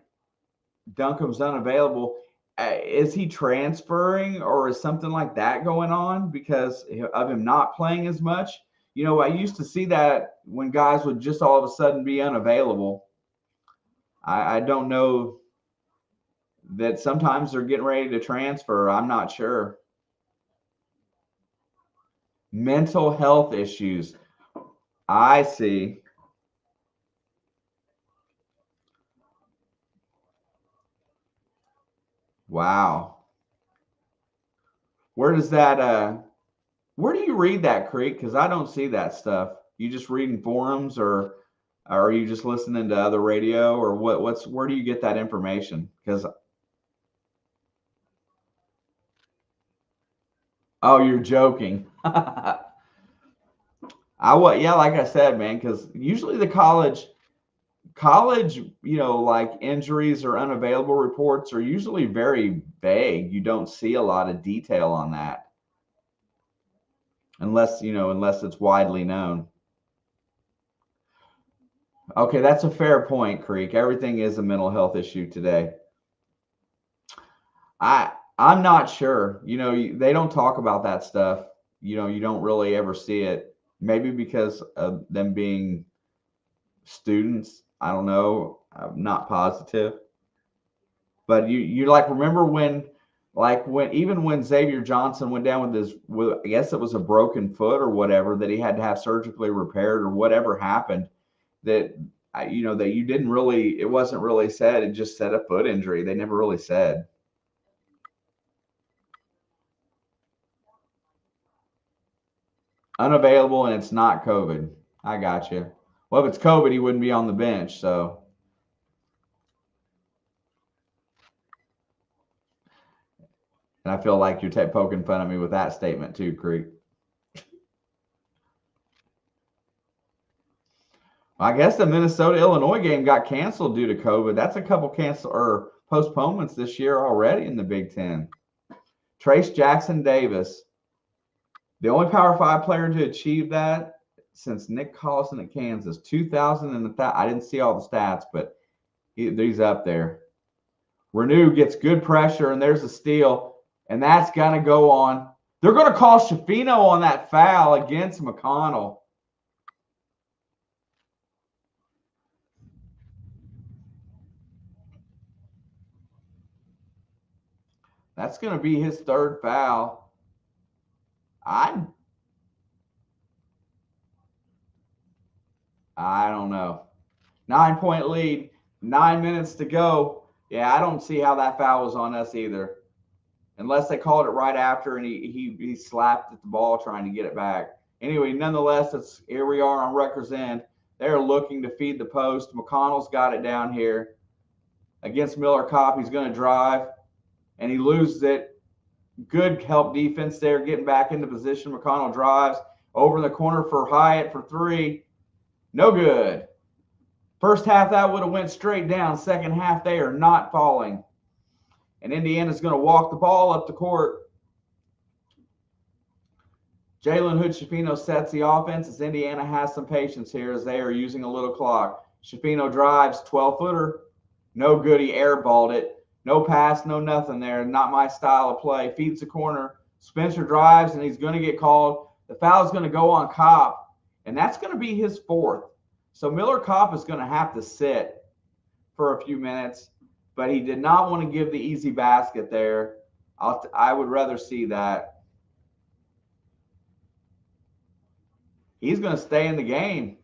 Duncombe's unavailable. Is he transferring or is something like that going on because of him not playing as much? You know, I used to see that when guys would just all of a sudden be unavailable. I don't know that sometimes they're getting ready to transfer. I'm not sure. Mental health issues. I see. Wow. Where does that where do you read that, Creek? Because I don't see that stuff. You just reading forums or are you just listening to other radio or where do you get that information? Because oh, you're joking. Yeah, like I said, man, because usually the college, you know, like injuries or unavailable reports are usually very vague. You don't see a lot of detail on that unless it's widely known. Okay, that's a fair point, Creek. Everything is a mental health issue today. I'm not sure. You know, they don't talk about that stuff. You know, you don't really ever see it. Maybe because of them being students. I don't know. I'm not positive. But you like remember when even when Xavier Johnson went down with I guess it was a broken foot or whatever that he had to have surgically repaired or whatever happened that you know that you didn't really it wasn't really said. It just said a foot injury. They never really said. Unavailable and it's not COVID. I got you. Well, if it's COVID, he wouldn't be on the bench. So, and I feel like you're poking fun at me with that statement too, Creek. I guess the Minnesota-Illinois game got canceled due to COVID. That's a couple cancel or postponements this year already in the Big Ten. Trace Jackson Davis, the only Power 5 player to achieve that since Nick Collison at Kansas, 2000 and I didn't see all the stats, but he's up there. Renew gets good pressure, and there's a steal, and that's going to go on. They're going to call Schifino on that foul against McConnell. That's going to be his third foul. I don't know. 9-point lead, 9 minutes to go. Yeah, I don't see how that foul was on us either. Unless they called it right after and he slapped at the ball trying to get it back. Anyway, nonetheless, here we are on Rutgers end. They're looking to feed the post. McConnell's got it down here against Miller Kopp. He's going to drive, and he loses it. Good help defense there, getting back into position. McConnell drives over in the corner for Hyatt for three. No good. First half, that would have went straight down. Second half, they are not falling. And Indiana's going to walk the ball up the court. Jalen Hood-Schifino sets the offense as Indiana has some patience here as they are using a little clock. Schifino drives, 12-footer. No good. He airballed it. No pass, no nothing there. Not my style of play. Feeds the corner. Spencer drives, and he's going to get called. The foul is going to go on Kopp. and that's going to be his fourth. So Miller Kopp is going to have to sit for a few minutes, but he did not want to give the easy basket there. I would rather see that. He's going to stay in the game.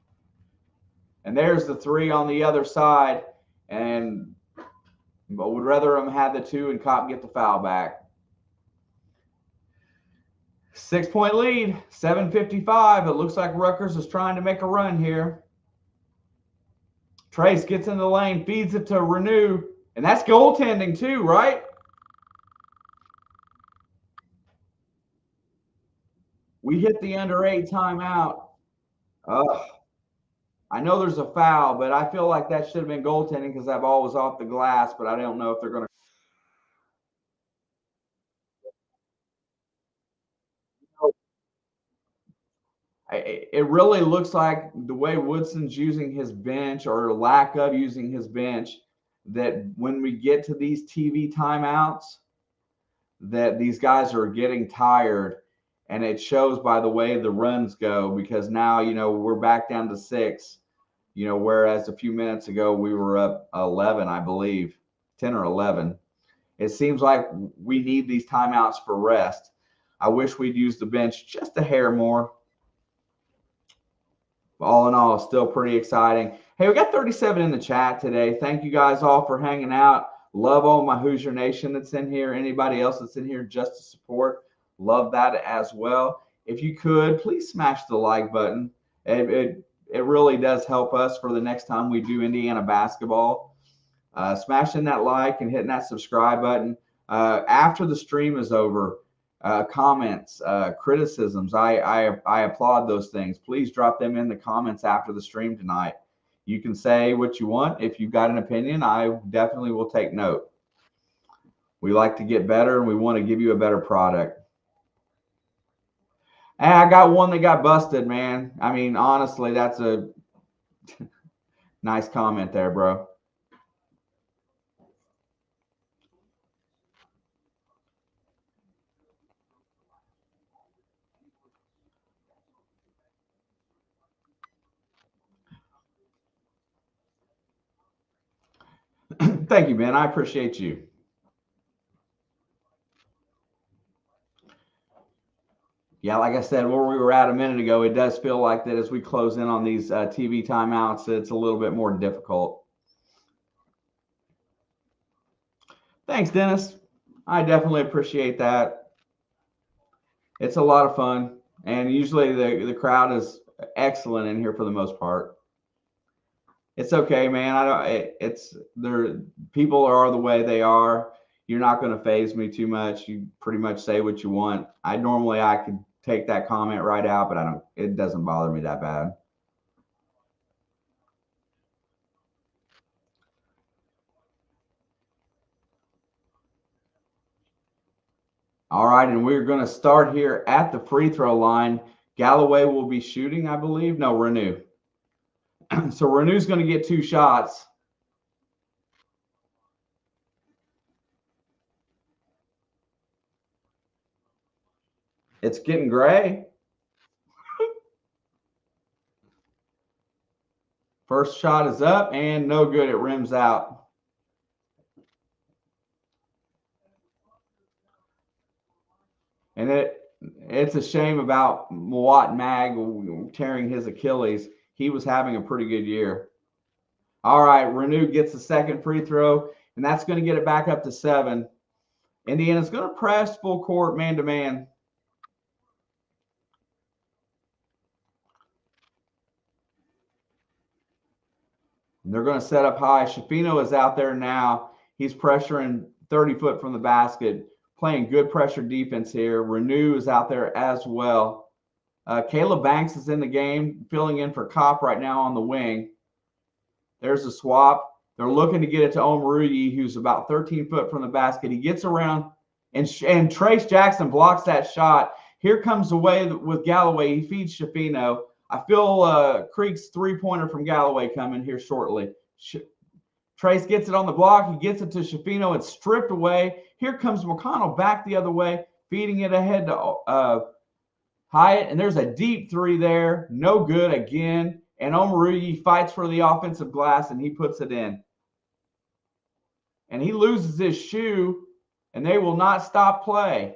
And there's the three on the other side, but would rather him have the two and Kopp get the foul back. 6-point lead, 7:55. It looks like Rutgers is trying to make a run here. Trace gets in the lane, feeds it to Renew, and that's goaltending too, right? We hit the under 8 timeout. I know there's a foul, but I feel like that should have been goaltending because that ball was off the glass, but I don't know if they're going to. It really looks like the way Woodson's using his bench or lack of using his bench, that when we get to these TV timeouts, that these guys are getting tired. And it shows by the way the runs go, because now, we're back down to 6, whereas a few minutes ago we were up 11, I believe, 10 or 11. It seems like we need these timeouts for rest. I wish we'd use the bench just a hair more. All in all, still pretty exciting. Hey, we got 37 in the chat today. Thank you guys all for hanging out. Love all my Hoosier Nation that's in here. Anybody else that's in here just to support, love that as well. If you could, please smash the like button. It really does help us for the next time we do Indiana basketball. Smashing that like and hitting that subscribe button. After the stream is over, comments, criticisms, I applaud those things. Please drop them in the comments after the stream tonight. You can say what you want. If you've got an opinion, I definitely will take note. We like to get better, and we want to give you a better product. Hey, I got one that got busted, man. I mean, honestly, that's a nice comment there, bro. Thank you, Ben. I appreciate you. Yeah, like I said, where we were at a minute ago, it does feel like that as we close in on these TV timeouts, it's a little bit more difficult. Thanks, Dennis. I definitely appreciate that. It's a lot of fun, and usually the crowd is excellent in here for the most part. It's okay, man. People are the way they are. You're not going to faze me too much. You pretty much say what you want. I could take that comment right out, but it doesn't bother me that bad. All right, and we're going to start here at the free throw line. Galloway will be shooting, I believe. No, Renew. So Renew's going to get 2 shots. It's getting gray. First shot is up and no good. It rims out. And it's a shame about Mawat Mag tearing his Achilles. He was having a pretty good year. All right, Renew gets the second free throw, and that's going to get it back up to 7. Indiana's going to press full court, man-to-man. They're going to set up high. Shafino is out there now. He's pressuring 30 foot from the basket, playing good pressure defense here. Renew is out there as well. Caleb Banks is in the game, filling in for Kopp right now on the wing. There's a swap. They're looking to get it to Omaruyi, who's about 13 foot from the basket. He gets around, and Trace Jackson blocks that shot. Here comes the way with Galloway. He feeds Shafino. I feel Creek's three-pointer from Galloway coming here shortly. Trace gets it on the block. He gets it to Shafino. It's stripped away. Here comes McConnell back the other way, feeding it ahead to Hyatt, and there's a deep three there. No good again. And Omoruyi fights for the offensive glass, and he puts it in. And he loses his shoe, and they will not stop play.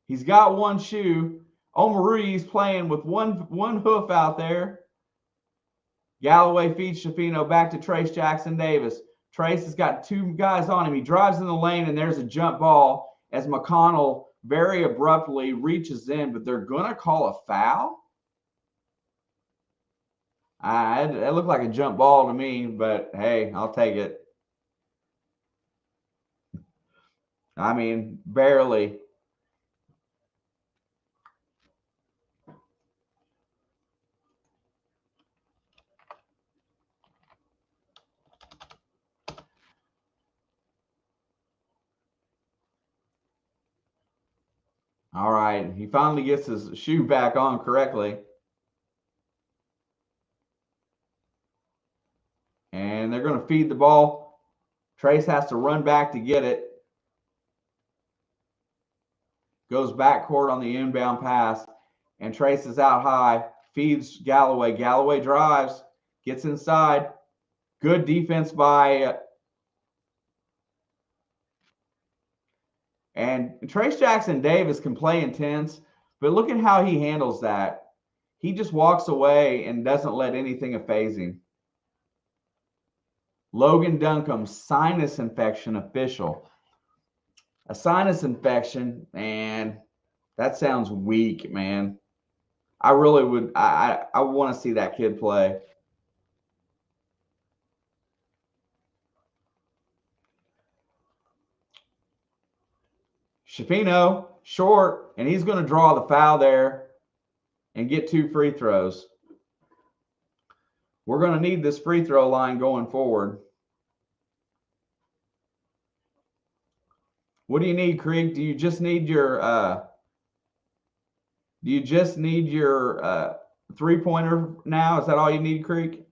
He's got one shoe. Omoruyi's playing with one hoof out there. Galloway feeds Schifino back to Trace Jackson Davis. Trace has got two guys on him. He drives in the lane, and there's a jump ball as McConnell very abruptly reaches in, but they're going to call a foul? It looked like a jump ball to me, but hey, I'll take it. I mean, barely. All right, he finally gets his shoe back on correctly. And they're going to feed the ball. Trace has to run back to get it. Goes backcourt on the inbound pass. And Trace is out high. Feeds Galloway. Galloway drives. Gets inside. Good defense by... And Trace Jackson Davis can play intense, but look at how he handles that. He just walks away and doesn't let anything faze him. Logan Duncombe, sinus infection official. A sinus infection, and that sounds weak, man. I really would. I want to see that kid play. Schifino, short, and he's going to draw the foul there and get 2 free throws. We're going to need this free throw line going forward. What do you need, Creek? Do you just need your three-pointer now? Is that all you need, Creek?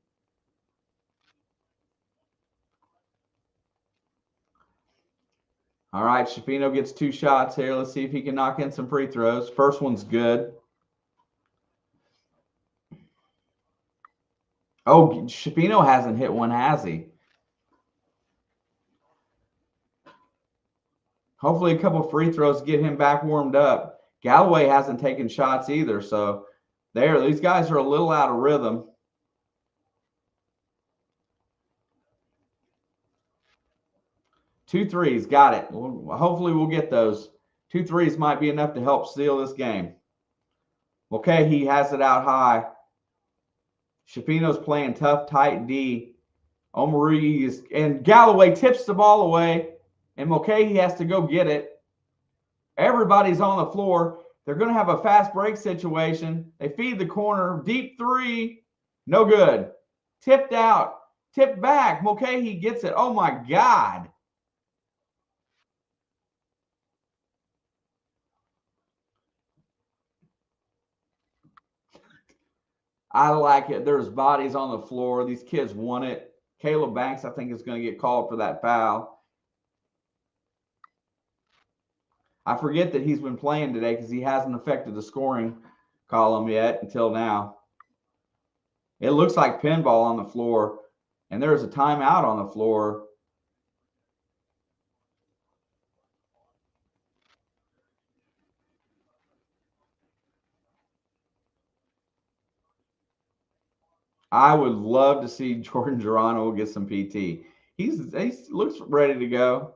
All right, Schifino gets 2 shots here. Let's see if he can knock in some free throws. First one's good. Oh, Schifino hasn't hit one, has he? Hopefully a couple free throws get him back warmed up. Galloway hasn't taken shots either, so these guys are a little out of rhythm. Two threes, got it. Hopefully we'll get those. 2 threes might be enough to help seal this game. Okay, he has it out high. Schifino's playing tough, tight D. Omoruyi and Galloway tips the ball away, and Mulcahy has to go get it. Everybody's on the floor. They're going to have a fast break situation. They feed the corner. Deep three. No good. Tipped out. Tipped back. Mulcahy gets it. Oh, my God. I like it. There's bodies on the floor. These kids want it. Caleb Banks, I think, is going to get called for that foul. I forget that he's been playing today because he hasn't affected the scoring column yet until now. It looks like pinball on the floor, and there's a timeout on the floor. I would love to see Jordan Geronimo get some PT. He looks ready to go.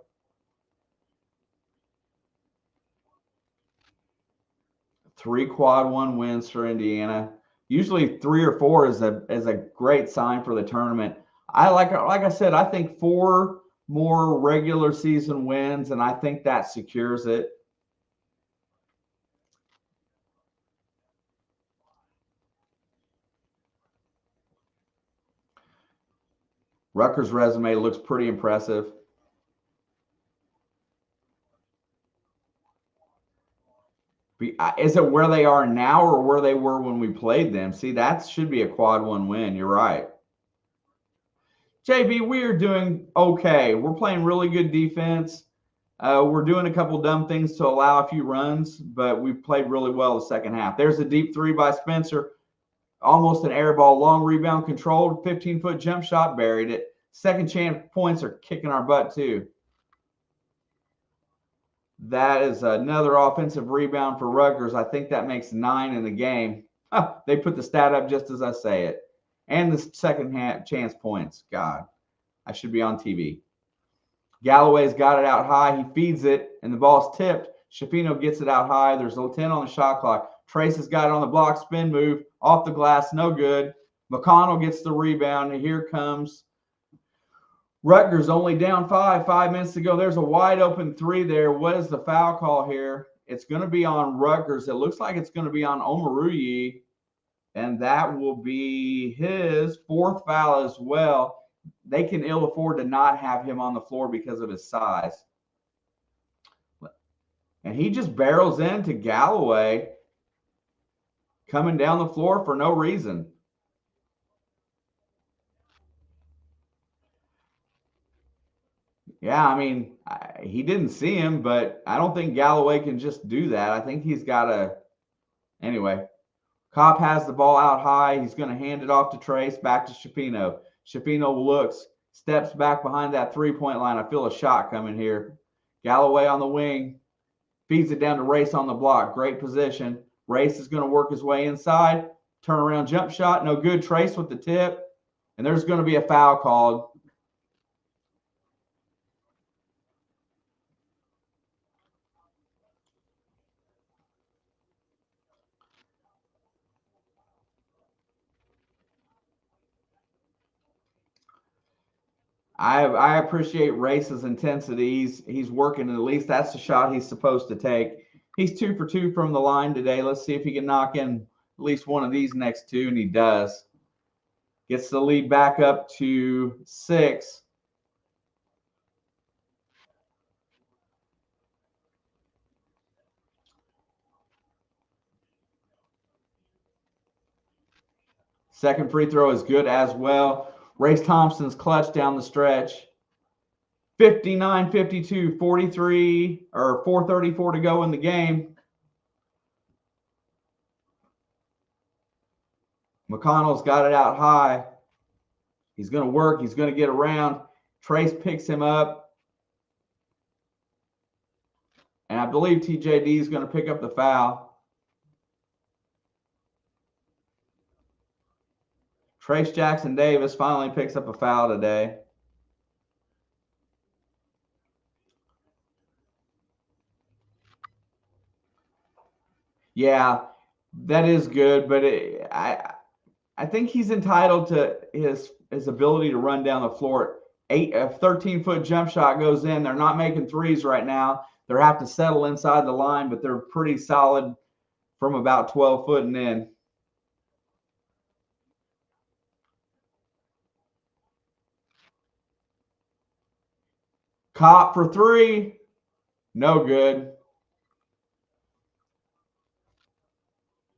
Three quad one wins for Indiana. Usually 3 or 4 is a great sign for the tournament. Like I said, I think 4 more regular season wins, and I think that secures it. Rutgers' resume looks pretty impressive. Is it where they are now or where they were when we played them? See, that should be a quad one win. You're right. JB, we are doing okay. We're playing really good defense. We're doing a couple dumb things to allow a few runs, but we played really well the second half. There's a deep three by Spencer. Almost an air ball, long rebound, controlled, 15-foot jump shot, buried it. Second chance points are kicking our butt too. That is another offensive rebound for Rutgers. I think that makes 9 in the game. They put the stat up just as I say it. And the second chance points. God, I should be on TV. Galloway's got it out high. He feeds it, and the ball's tipped. Shafino gets it out high. There's a 10 on the shot clock. Trace has got it on the block, spin move, off the glass, no good. McConnell gets the rebound, and here comes Rutgers, only down 5 minutes to go. There's a wide open three there. What is the foul call here? It's going to be on Rutgers. It looks like it's going to be on Omoruyi, and that will be his 4th foul as well. They can ill afford to not have him on the floor because of his size. And he just barrels into Galloway, coming down the floor for no reason. Yeah, I mean, he didn't see him, but I don't think Galloway can just do that. I think he's got to. Anyway, Kopp has the ball out high. He's going to hand it off to Trace, back to Shafino. Shafino looks, steps back behind that three-point line. I feel a shot coming here. Galloway on the wing, feeds it down to Race on the block. Great position. Race is going to work his way inside. Turnaround jump shot, no good. Trace with the tip. And there's going to be a foul called. I appreciate Race's intensity. He's working, at least that's the shot he's supposed to take. He's 2 for 2 from the line today. Let's see if he can knock in at least one of these next two, and he does. Gets the lead back up to 6. Second free throw is good as well. Race Thompson's clutch down the stretch. 59-52, 43 or 4:34 to go in the game. McConnell's got it out high. He's going to work. He's going to get around. Trace picks him up. And I believe TJD is going to pick up the foul. Trace Jackson Davis finally picks up a foul today. Yeah, that is good, but I think he's entitled to his ability to run down the floor. A 13-foot jump shot goes in. They're not making threes right now. They have to settle inside the line, but they're pretty solid from about 12 foot and in. Kopp for 3. No good.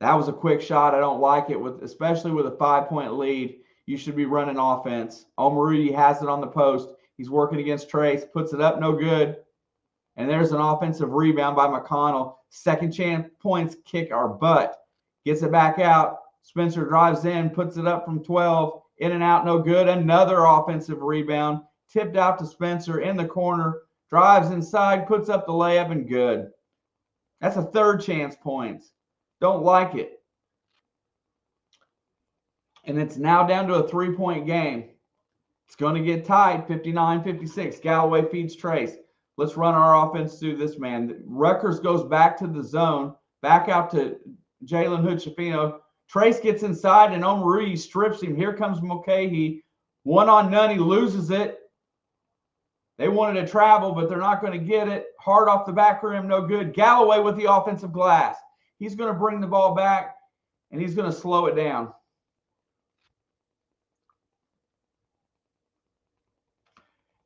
That was a quick shot. I don't like it, especially with a 5-point lead. You should be running offense. Omoruyi has it on the post. He's working against Trace. Puts it up. No good. And there's an offensive rebound by McConnell. Second chance points kick our butt. Gets it back out. Spencer drives in. Puts it up from 12. In and out. No good. Another offensive rebound. Tipped out to Spencer in the corner. Drives inside. Puts up the layup and good. That's a third chance points. Don't like it. And it's now down to a 3-point game. It's going to get tied, 59-56. Galloway feeds Trace. Let's run our offense through this man. Rutgers goes back to the zone, back out to Jalen Hood-Shafino. Trace gets inside, and Omoruyi strips him. Here comes Mulcahy. 1-on-none. He loses it. They wanted to travel, but they're not going to get it. Hard off the back rim, no good. Galloway with the offensive glass. He's going to bring the ball back, and he's going to slow it down.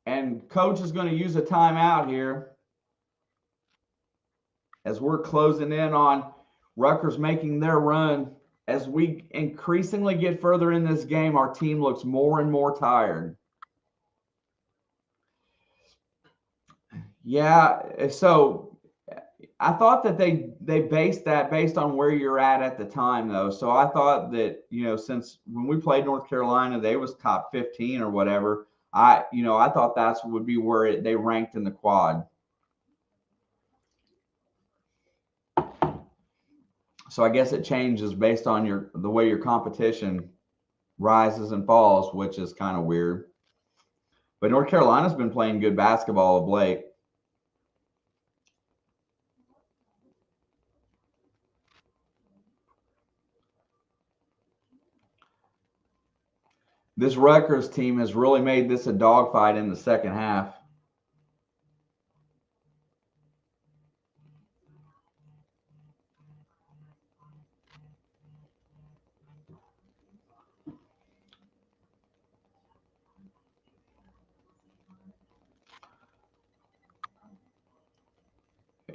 And coach is going to use a timeout here as we're closing in on Rutgers making their run. As we increasingly get further in this game, our team looks more and more tired. Yeah, so I thought that they based that based on where you're at the time, though. So I thought that, since when we played North Carolina, they was top 15 or whatever. I thought that's would be where they ranked in the quad. So I guess it changes based on the way your competition rises and falls, which is kind of weird. But North Carolina's been playing good basketball of late. This Rutgers team has really made this a dogfight in the second half.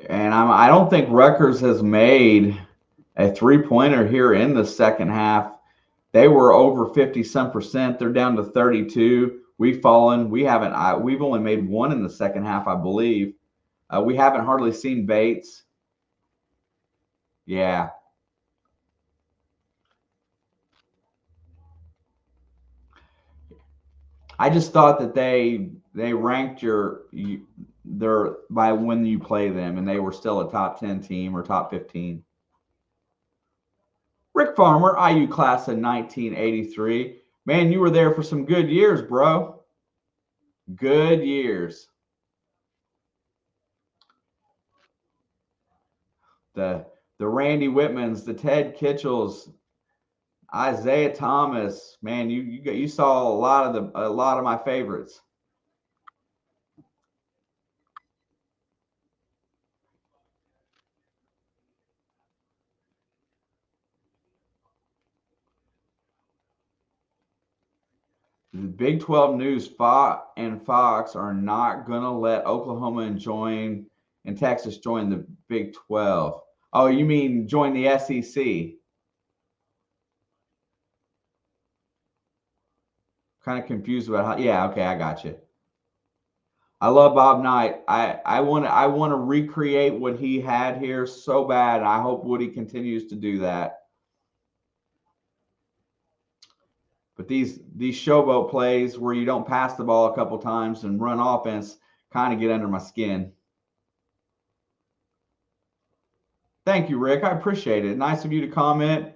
And I don't think Rutgers has made a three-pointer here in the second half. They were over 50 some percent. They're down to 32. We've fallen. We've only made one in the second half, I believe. We haven't hardly seen Bates. Yeah. I just thought that they ranked their by when you play them, and they were still a top 10 team or top 15. Rick Farmer, IU class of 1983. Man, you were there for some good years, bro. Good years. The Randy Whitmans, the Ted Kitchells, Isaiah Thomas. Man, you saw a lot of my favorites. The Big 12 News, Fox are not going to let Oklahoma and Texas join the Big 12. Oh, you mean join the SEC? Kind of confused about how. Yeah, okay, I got you. I love Bob Knight. I want to recreate what he had here so bad. And I hope Woody continues to do that. But these showboat plays where you don't pass the ball a couple times and run offense kind of get under my skin. Thank you, Rick. I appreciate it. Nice of you to comment.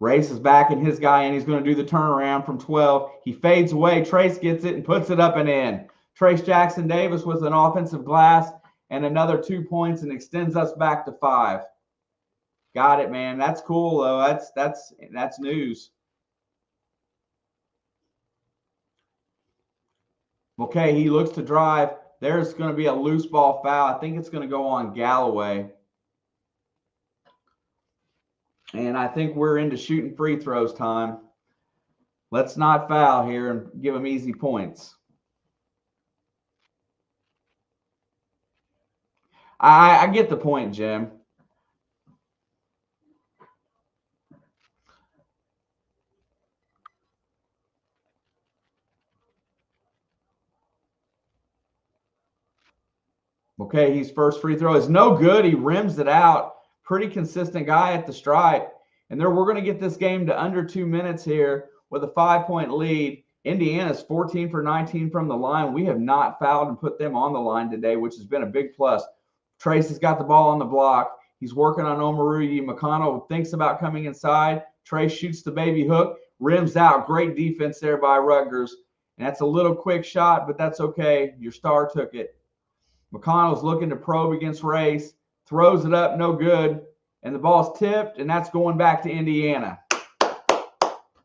Race is back and his guy, and he's going to do the turnaround from 12. He fades away. Trace gets it and puts it up and in. Trace Jackson Davis with an offensive glass and another 2 points and extends us back to 5. Got it, man. That's cool, though. That's news. Okay, he looks to drive. There's going to be a loose ball foul. I think it's going to go on Galloway. And I think we're into shooting free throws time. Let's not foul here and give them easy points. I get the point, Jim. Okay, his first free throw is no good. He rims it out. Pretty consistent guy at the stripe. And we're going to get this game to under 2 minutes here with a 5-point lead. Indiana's 14 for 19 from the line. We have not fouled and put them on the line today, which has been a big plus. Trace has got the ball on the block. He's working on Omoruyi. McConnell thinks about coming inside. Trace shoots the baby hook, rims out. Great defense there by Rutgers. And that's a little quick shot, but that's okay. Your star took it. McConnell's looking to probe against Race, throws it up, no good, and the ball's tipped, and that's going back to Indiana.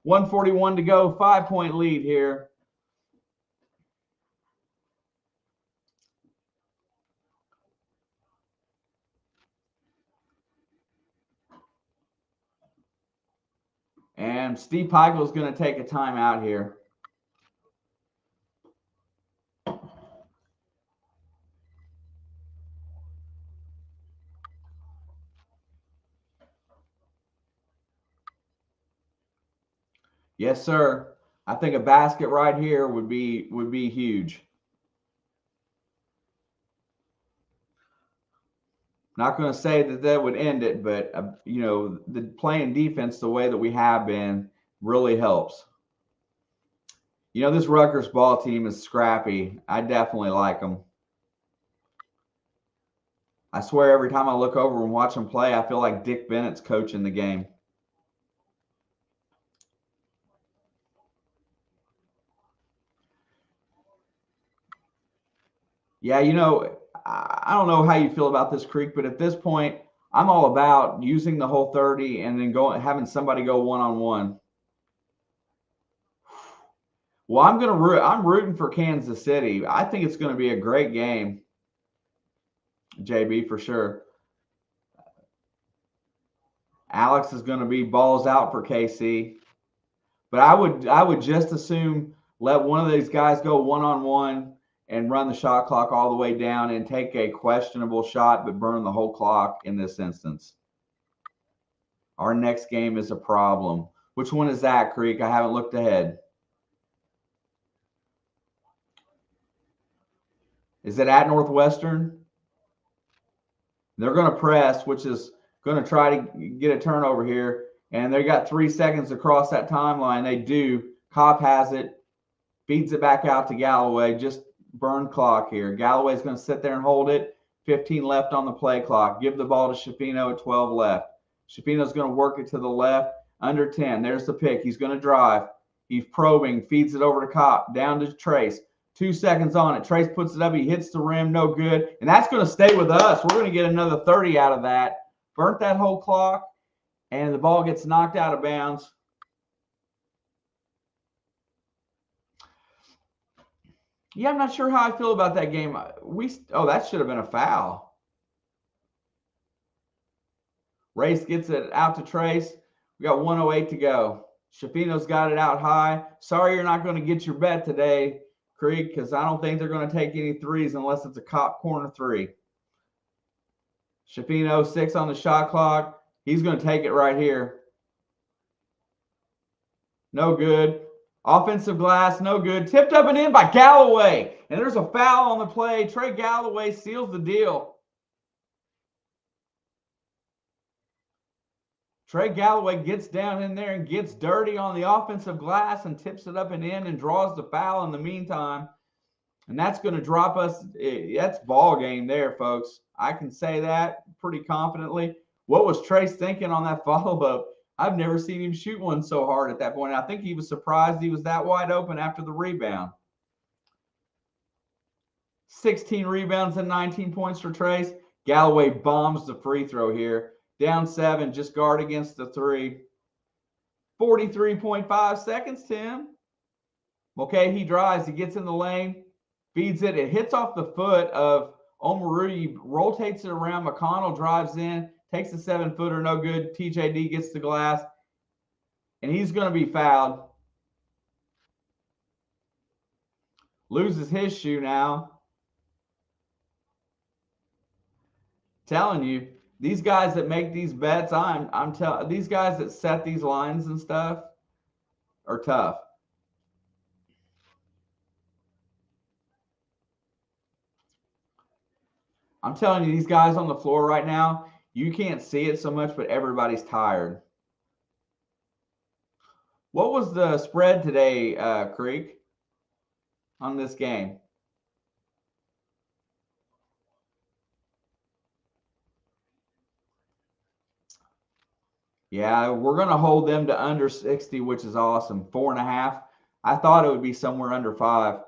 1:41 to go, 5-point lead here. And Steve Peigel's going to take a timeout here. Yes, sir. I think a basket right here would be huge. Not going to say that would end it, but you know, the playing defense the way that we have been really helps. You know, this Rutgers ball team is scrappy. I definitely like them. I swear every time I look over and watch them play, I feel like Dick Bennett's coaching the game. Yeah, you know, I don't know how you feel about this, Creek, but at this point, I'm all about using the whole 30 and then having somebody go one-on-one. Well, I'm rooting for Kansas City. I think it's going to be a great game, JB, for sure. Alex is going to be balls out for KC. But I would just assume let one of these guys go one-on-one and run the shot clock all the way down and take a questionable shot but burn the whole clock in this instance. Our next game is a problem. Which one is that, Creek? I haven't looked ahead. Is it at Northwestern? They're going to press, which is going to try to get a turnover here. And they got 3 seconds across that timeline. They do. Kopp has it, feeds it back out to Galloway. Just burn clock here. Galloway's going to sit there and hold it. 15 left on the play clock. Give the ball to Shafino at 12 left. Shafino's going to work it to the left. Under 10. There's the pick. He's going to drive. He's probing. Feeds it over to Kopp. Down to Trace. 2 seconds on it. Trace puts it up. He hits the rim. No good. And that's going to stay with us. We're going to get another 30 out of that. Burnt that whole clock. And the ball gets knocked out of bounds. Yeah, I'm not sure how I feel about that game. That should have been a foul. Race gets it out to Trace. We got 1:08 to go. Shafino's got it out high. Sorry you're not going to get your bet today, Creek, because I don't think they're going to take any threes unless it's a Kopp corner three. Shafino, 6 on the shot clock. He's going to take it right here. No good. Offensive glass, no good. Tipped up and in by Galloway. And there's a foul on the play. Trey Galloway seals the deal. Trey Galloway gets down in there and gets dirty on the offensive glass and tips it up and in and draws the foul in the meantime. And that's going to drop us. That's ball game there, folks. I can say that pretty confidently. What was Trace thinking on that follow-up? I've never seen him shoot one so hard at that point. I think he was surprised he was that wide open after the rebound. 16 rebounds and 19 points for Trace. Galloway bombs the free throw here. Down 7, just guard against the 3. 43.5 seconds, Tim. Okay, he drives. He gets in the lane, feeds it. It hits off the foot of Omaru. He rotates it around. McConnell drives in, takes the 7-footer, no good. TJD gets the glass, and he's going to be fouled. Loses his shoe now. Telling you, these guys that make these bets, I'm telling these guys that set these lines and stuff are tough. I'm telling you, these guys on the floor right now, you can't see it so much, but everybody's tired. What was the spread today, Creek, on this game? Yeah, we're going to hold them to under 60, which is awesome. 4.5. I thought it would be somewhere under 5.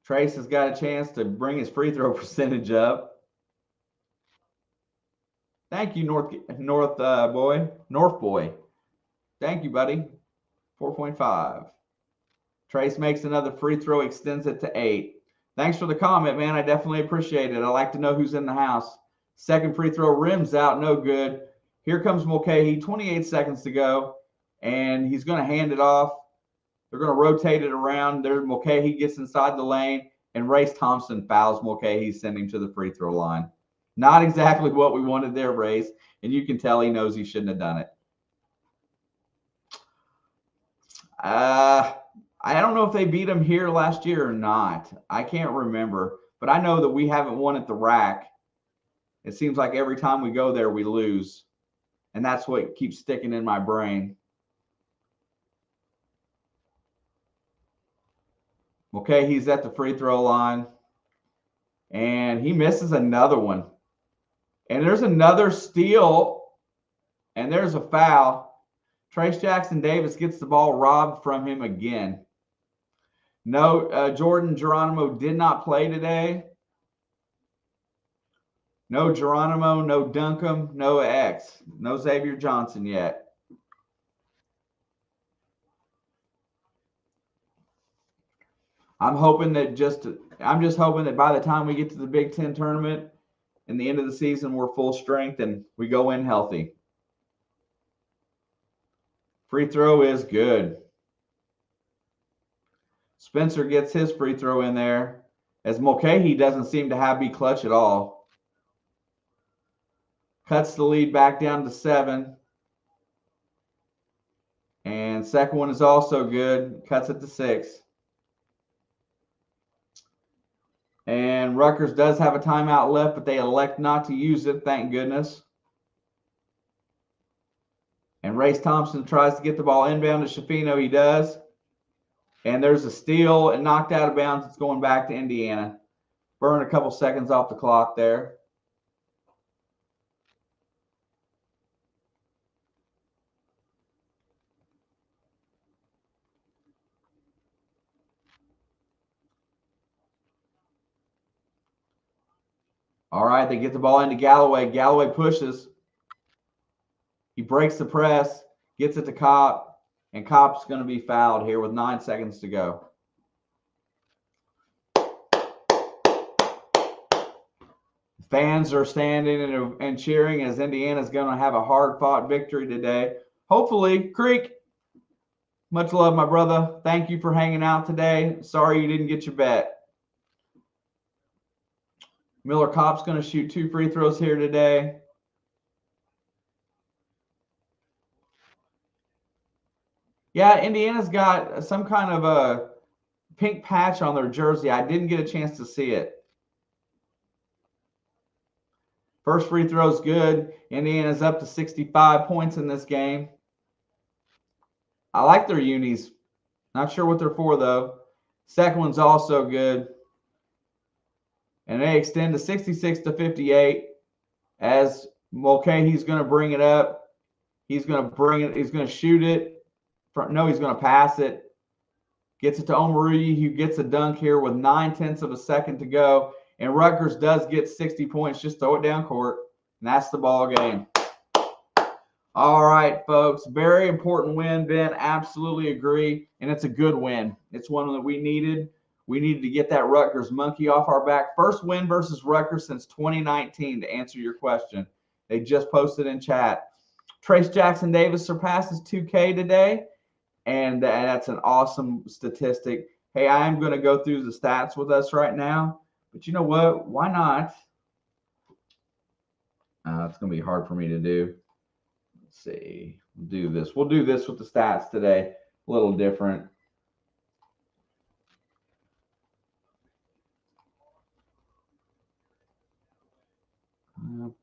Trace has got a chance to bring his free throw percentage up. Thank you, North boy. Thank you, buddy. 4.5. Trace makes another free throw, extends it to 8. Thanks for the comment, man. I definitely appreciate it. I like to know who's in the house. Second free throw, rims out, no good. Here comes Mulcahy, 28 seconds to go, and he's going to hand it off. They're going to rotate it around. There, Mulcahy gets inside the lane, and Race Thompson fouls Mulcahy, sending him to the free throw line. Not exactly what we wanted there, Race, and you can tell he knows he shouldn't have done it. I don't know if they beat them here last year or not. I can't remember. But I know that we haven't won at the rack. It seems like every time we go there, we lose. And that's what keeps sticking in my brain. Okay, he's at the free throw line. And he misses another one. And there's another steal. And there's a foul. Trace Jackson Davis gets the ball robbed from him again. No, Jordan Geronimo did not play today. No Geronimo, no Duncombe, no X. No Xavier Johnson yet. I'm just hoping that by the time we get to the Big Ten tournament and the end of the season, we're full strength and we go in healthy. Free throw is good. Spencer gets his free throw in there, as Mulcahy doesn't seem to be clutch at all. Cuts the lead back down to 7. And second one is also good. Cuts it to 6. And Rutgers does have a timeout left, but they elect not to use it, thank goodness. And Race Thompson tries to get the ball inbound to Shafino. He does. And there's a steal and knocked out of bounds. It's going back to Indiana. Burn a couple seconds off the clock there. All right, they get the ball into Galloway. Galloway pushes. He breaks the press, gets it to Kopp, and Kopp's going to be fouled here with 9 seconds to go. Fans are standing and cheering as Indiana's going to have a hard-fought victory today. Hopefully, Creek, much love, my brother. Thank you for hanging out today. Sorry you didn't get your bet. Miller Kopp's going to shoot 2 free throws here today. Yeah, Indiana's got some kind of a pink patch on their jersey. I didn't get a chance to see it. First free throw is good. Indiana's up to 65 points in this game. I like their unis. Not sure what they're for, though. Second one's also good. And they extend to 66-58 as Mulcahy's going to bring it up. He's going to shoot it. No, he's going to pass it. Gets it to Omoruyi, who gets a dunk here with 9/10 of a second to go. And Rutgers does get 60 points. Just throw it down court. And that's the ball game. All right, folks. Very important win, Ben. Absolutely agree. And it's a good win. It's one that we needed. We needed to get that Rutgers monkey off our back. First win versus Rutgers since 2019, to answer your question. They just posted in chat. Trace Jackson Davis surpasses 2K today. And that's an awesome statistic. Hey, I am going to go through the stats with us right now. But you know what? Why not? It's going to be hard for me to do. Let's see. We'll do this. We'll do this with the stats today. A little different.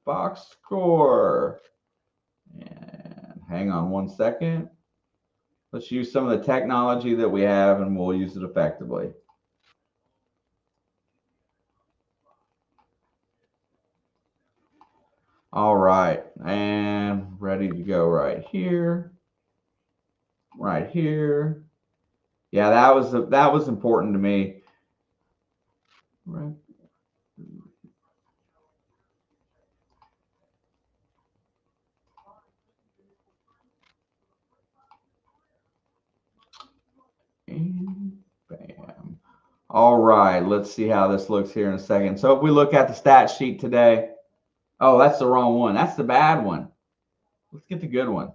Box score. And hang on 1 second. Let's use some of the technology that we have, and we'll use it effectively. All right, and ready to go right here. Right here. Yeah, that was important to me. Right. And bam. All right, let's see how this looks here in a second. So if we look at the stat sheet today, oh, that's the wrong one. That's the bad one. Let's get the good one.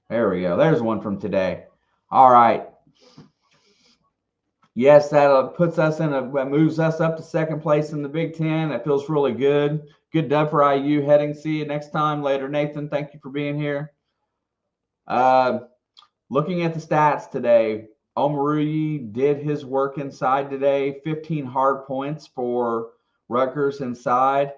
There we go. There's one from today. All right. Yes, that puts us moves us up to second place in the Big Ten. That feels really good. Good dub for IU heading. See you next time. Later, Nathan. Thank you for being here. Looking at the stats today, Omaruyi did his work inside today. 15 hard points for Rutgers inside.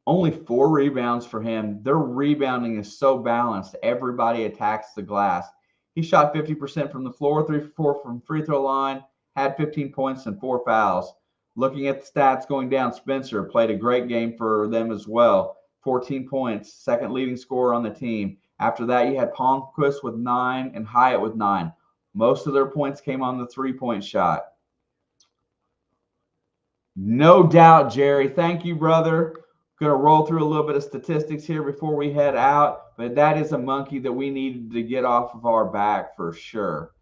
Only 4 rebounds for him. Their rebounding is so balanced. Everybody attacks the glass. He shot 50% from the floor, 3 for 4 from free throw line, had 15 points and 4 fouls. Looking at the stats going down, Spencer played a great game for them as well. 14 points, second leading scorer on the team. After that, you had Palmquist with 9 and Hyatt with 9. Most of their points came on the three-point shot. No doubt, Jerry. Thank you, brother. Going to roll through a little bit of statistics here before we head out, but that is a monkey that we needed to get off of our back for sure.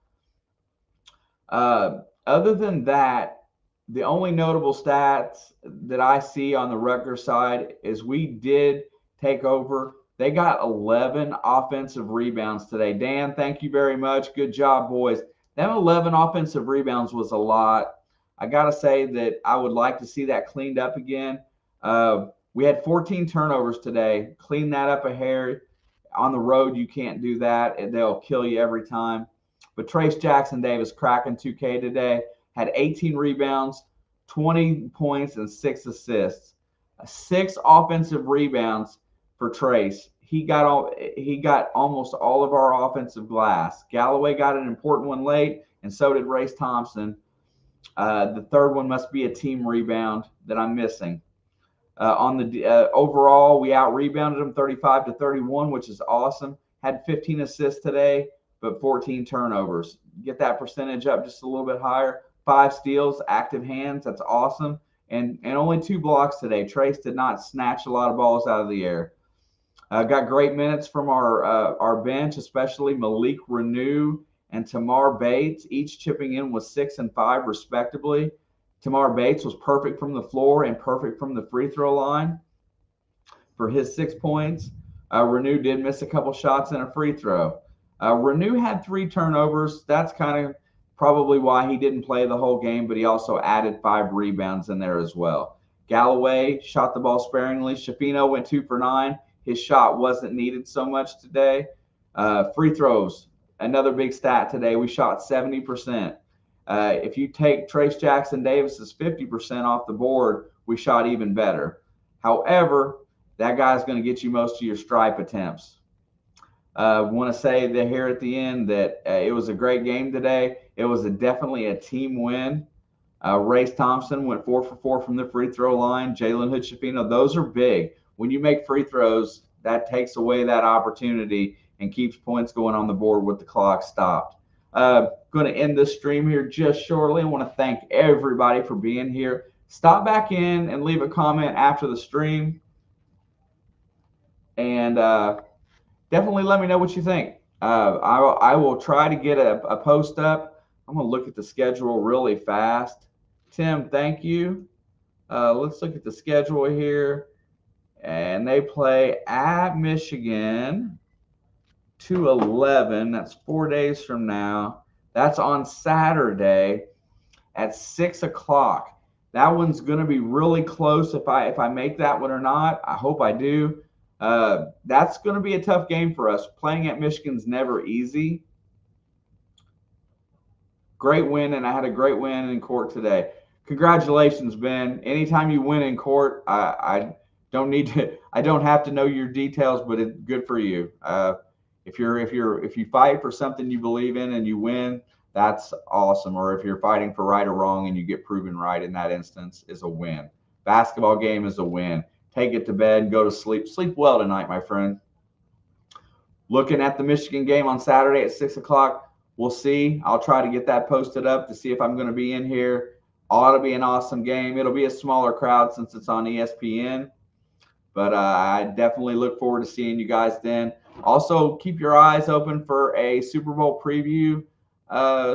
Other than that, the only notable stats that I see on the Rutgers side is we did take over. They got 11 offensive rebounds today. Dan, thank you very much. Good job, boys. Them 11 offensive rebounds was a lot. I got to say that I would like to see that cleaned up again. We had 14 turnovers today. Clean that up a hair. On the road, you can't do that. They'll kill you every time. But Trace Jackson Davis cracking 2K today. Had 18 rebounds, 20 points, and 6 assists. 6 offensive rebounds for Trace. He got almost all of our offensive glass. Galloway got an important one late, and so did Race Thompson. The third one must be a team rebound that I'm missing. On the overall, we out-rebounded them 35-31, which is awesome. Had 15 assists today, but 14 turnovers. Get that percentage up just a little bit higher. 5 steals, active hands. That's awesome. And only 2 blocks today. Trace did not snatch a lot of balls out of the air. Got great minutes from our bench, especially Malik Renew and Tamar Bates, each chipping in with 6 and 5 respectively. Tamar Bates was perfect from the floor and perfect from the free throw line for his 6 points. Renew did miss a couple shots and a free throw. Renew had 3 turnovers. That's kind of probably why he didn't play the whole game, but he also added 5 rebounds in there as well. Galloway shot the ball sparingly. Shafino went 2 for 9. His shot wasn't needed so much today. Free throws, another big stat today. We shot 70%. If you take Trace Jackson Davis's 50% off the board, we shot even better. However, that guy's going to get you most of your stripe attempts. Want to say that here at the end that it was a great game today. It was definitely a team win. Race Thompson went 4 for 4 from the free throw line. Jalen Hood-Shafino, those are big. When you make free throws, that takes away that opportunity and keeps points going on the board with the clock stopped. Going to end this stream here just shortly. I want to thank everybody for being here. Stop back in and leave a comment after the stream. And definitely let me know what you think. I will try to get a post up. I'm going to look at the schedule really fast. Tim, thank you. Let's look at the schedule here. And they play at Michigan 2-11. That's 4 days from now. That's on Saturday at 6 o'clock. That one's going to be really close if I make that one or not. I hope I do. That's going to be a tough game for us. Playing at Michigan's never easy. Great win, and I had a great win in court today. Congratulations, Ben. Anytime you win in court, I don't have to know your details, but it's good for you. If you fight for something you believe in and you win, that's awesome. Or if you're fighting for right or wrong and you get proven right in that instance, is a win. Basketball game is a win. Take it to bed, go to sleep. Sleep well tonight, my friend. Looking at the Michigan game on Saturday at 6 o'clock. We'll see. I'll try to get that posted up to see if I'm going to be in here. Ought to be an awesome game. It'll be a smaller crowd since it's on ESPN. But I definitely look forward to seeing you guys then. Also, keep your eyes open for a Super Bowl preview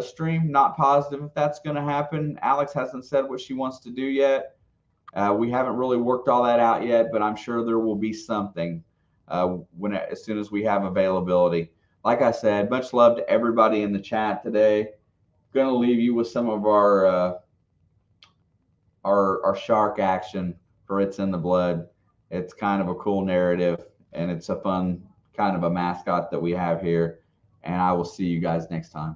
stream. Not positive if that's going to happen. Alex hasn't said what she wants to do yet. We haven't really worked all that out yet, but I'm sure there will be something as soon as we have availability. Like I said, much love to everybody in the chat today. Going to leave you with some of our shark action for It's in the Blood. It's kind of a cool narrative, and it's a fun kind of a mascot that we have here. And I will see you guys next time.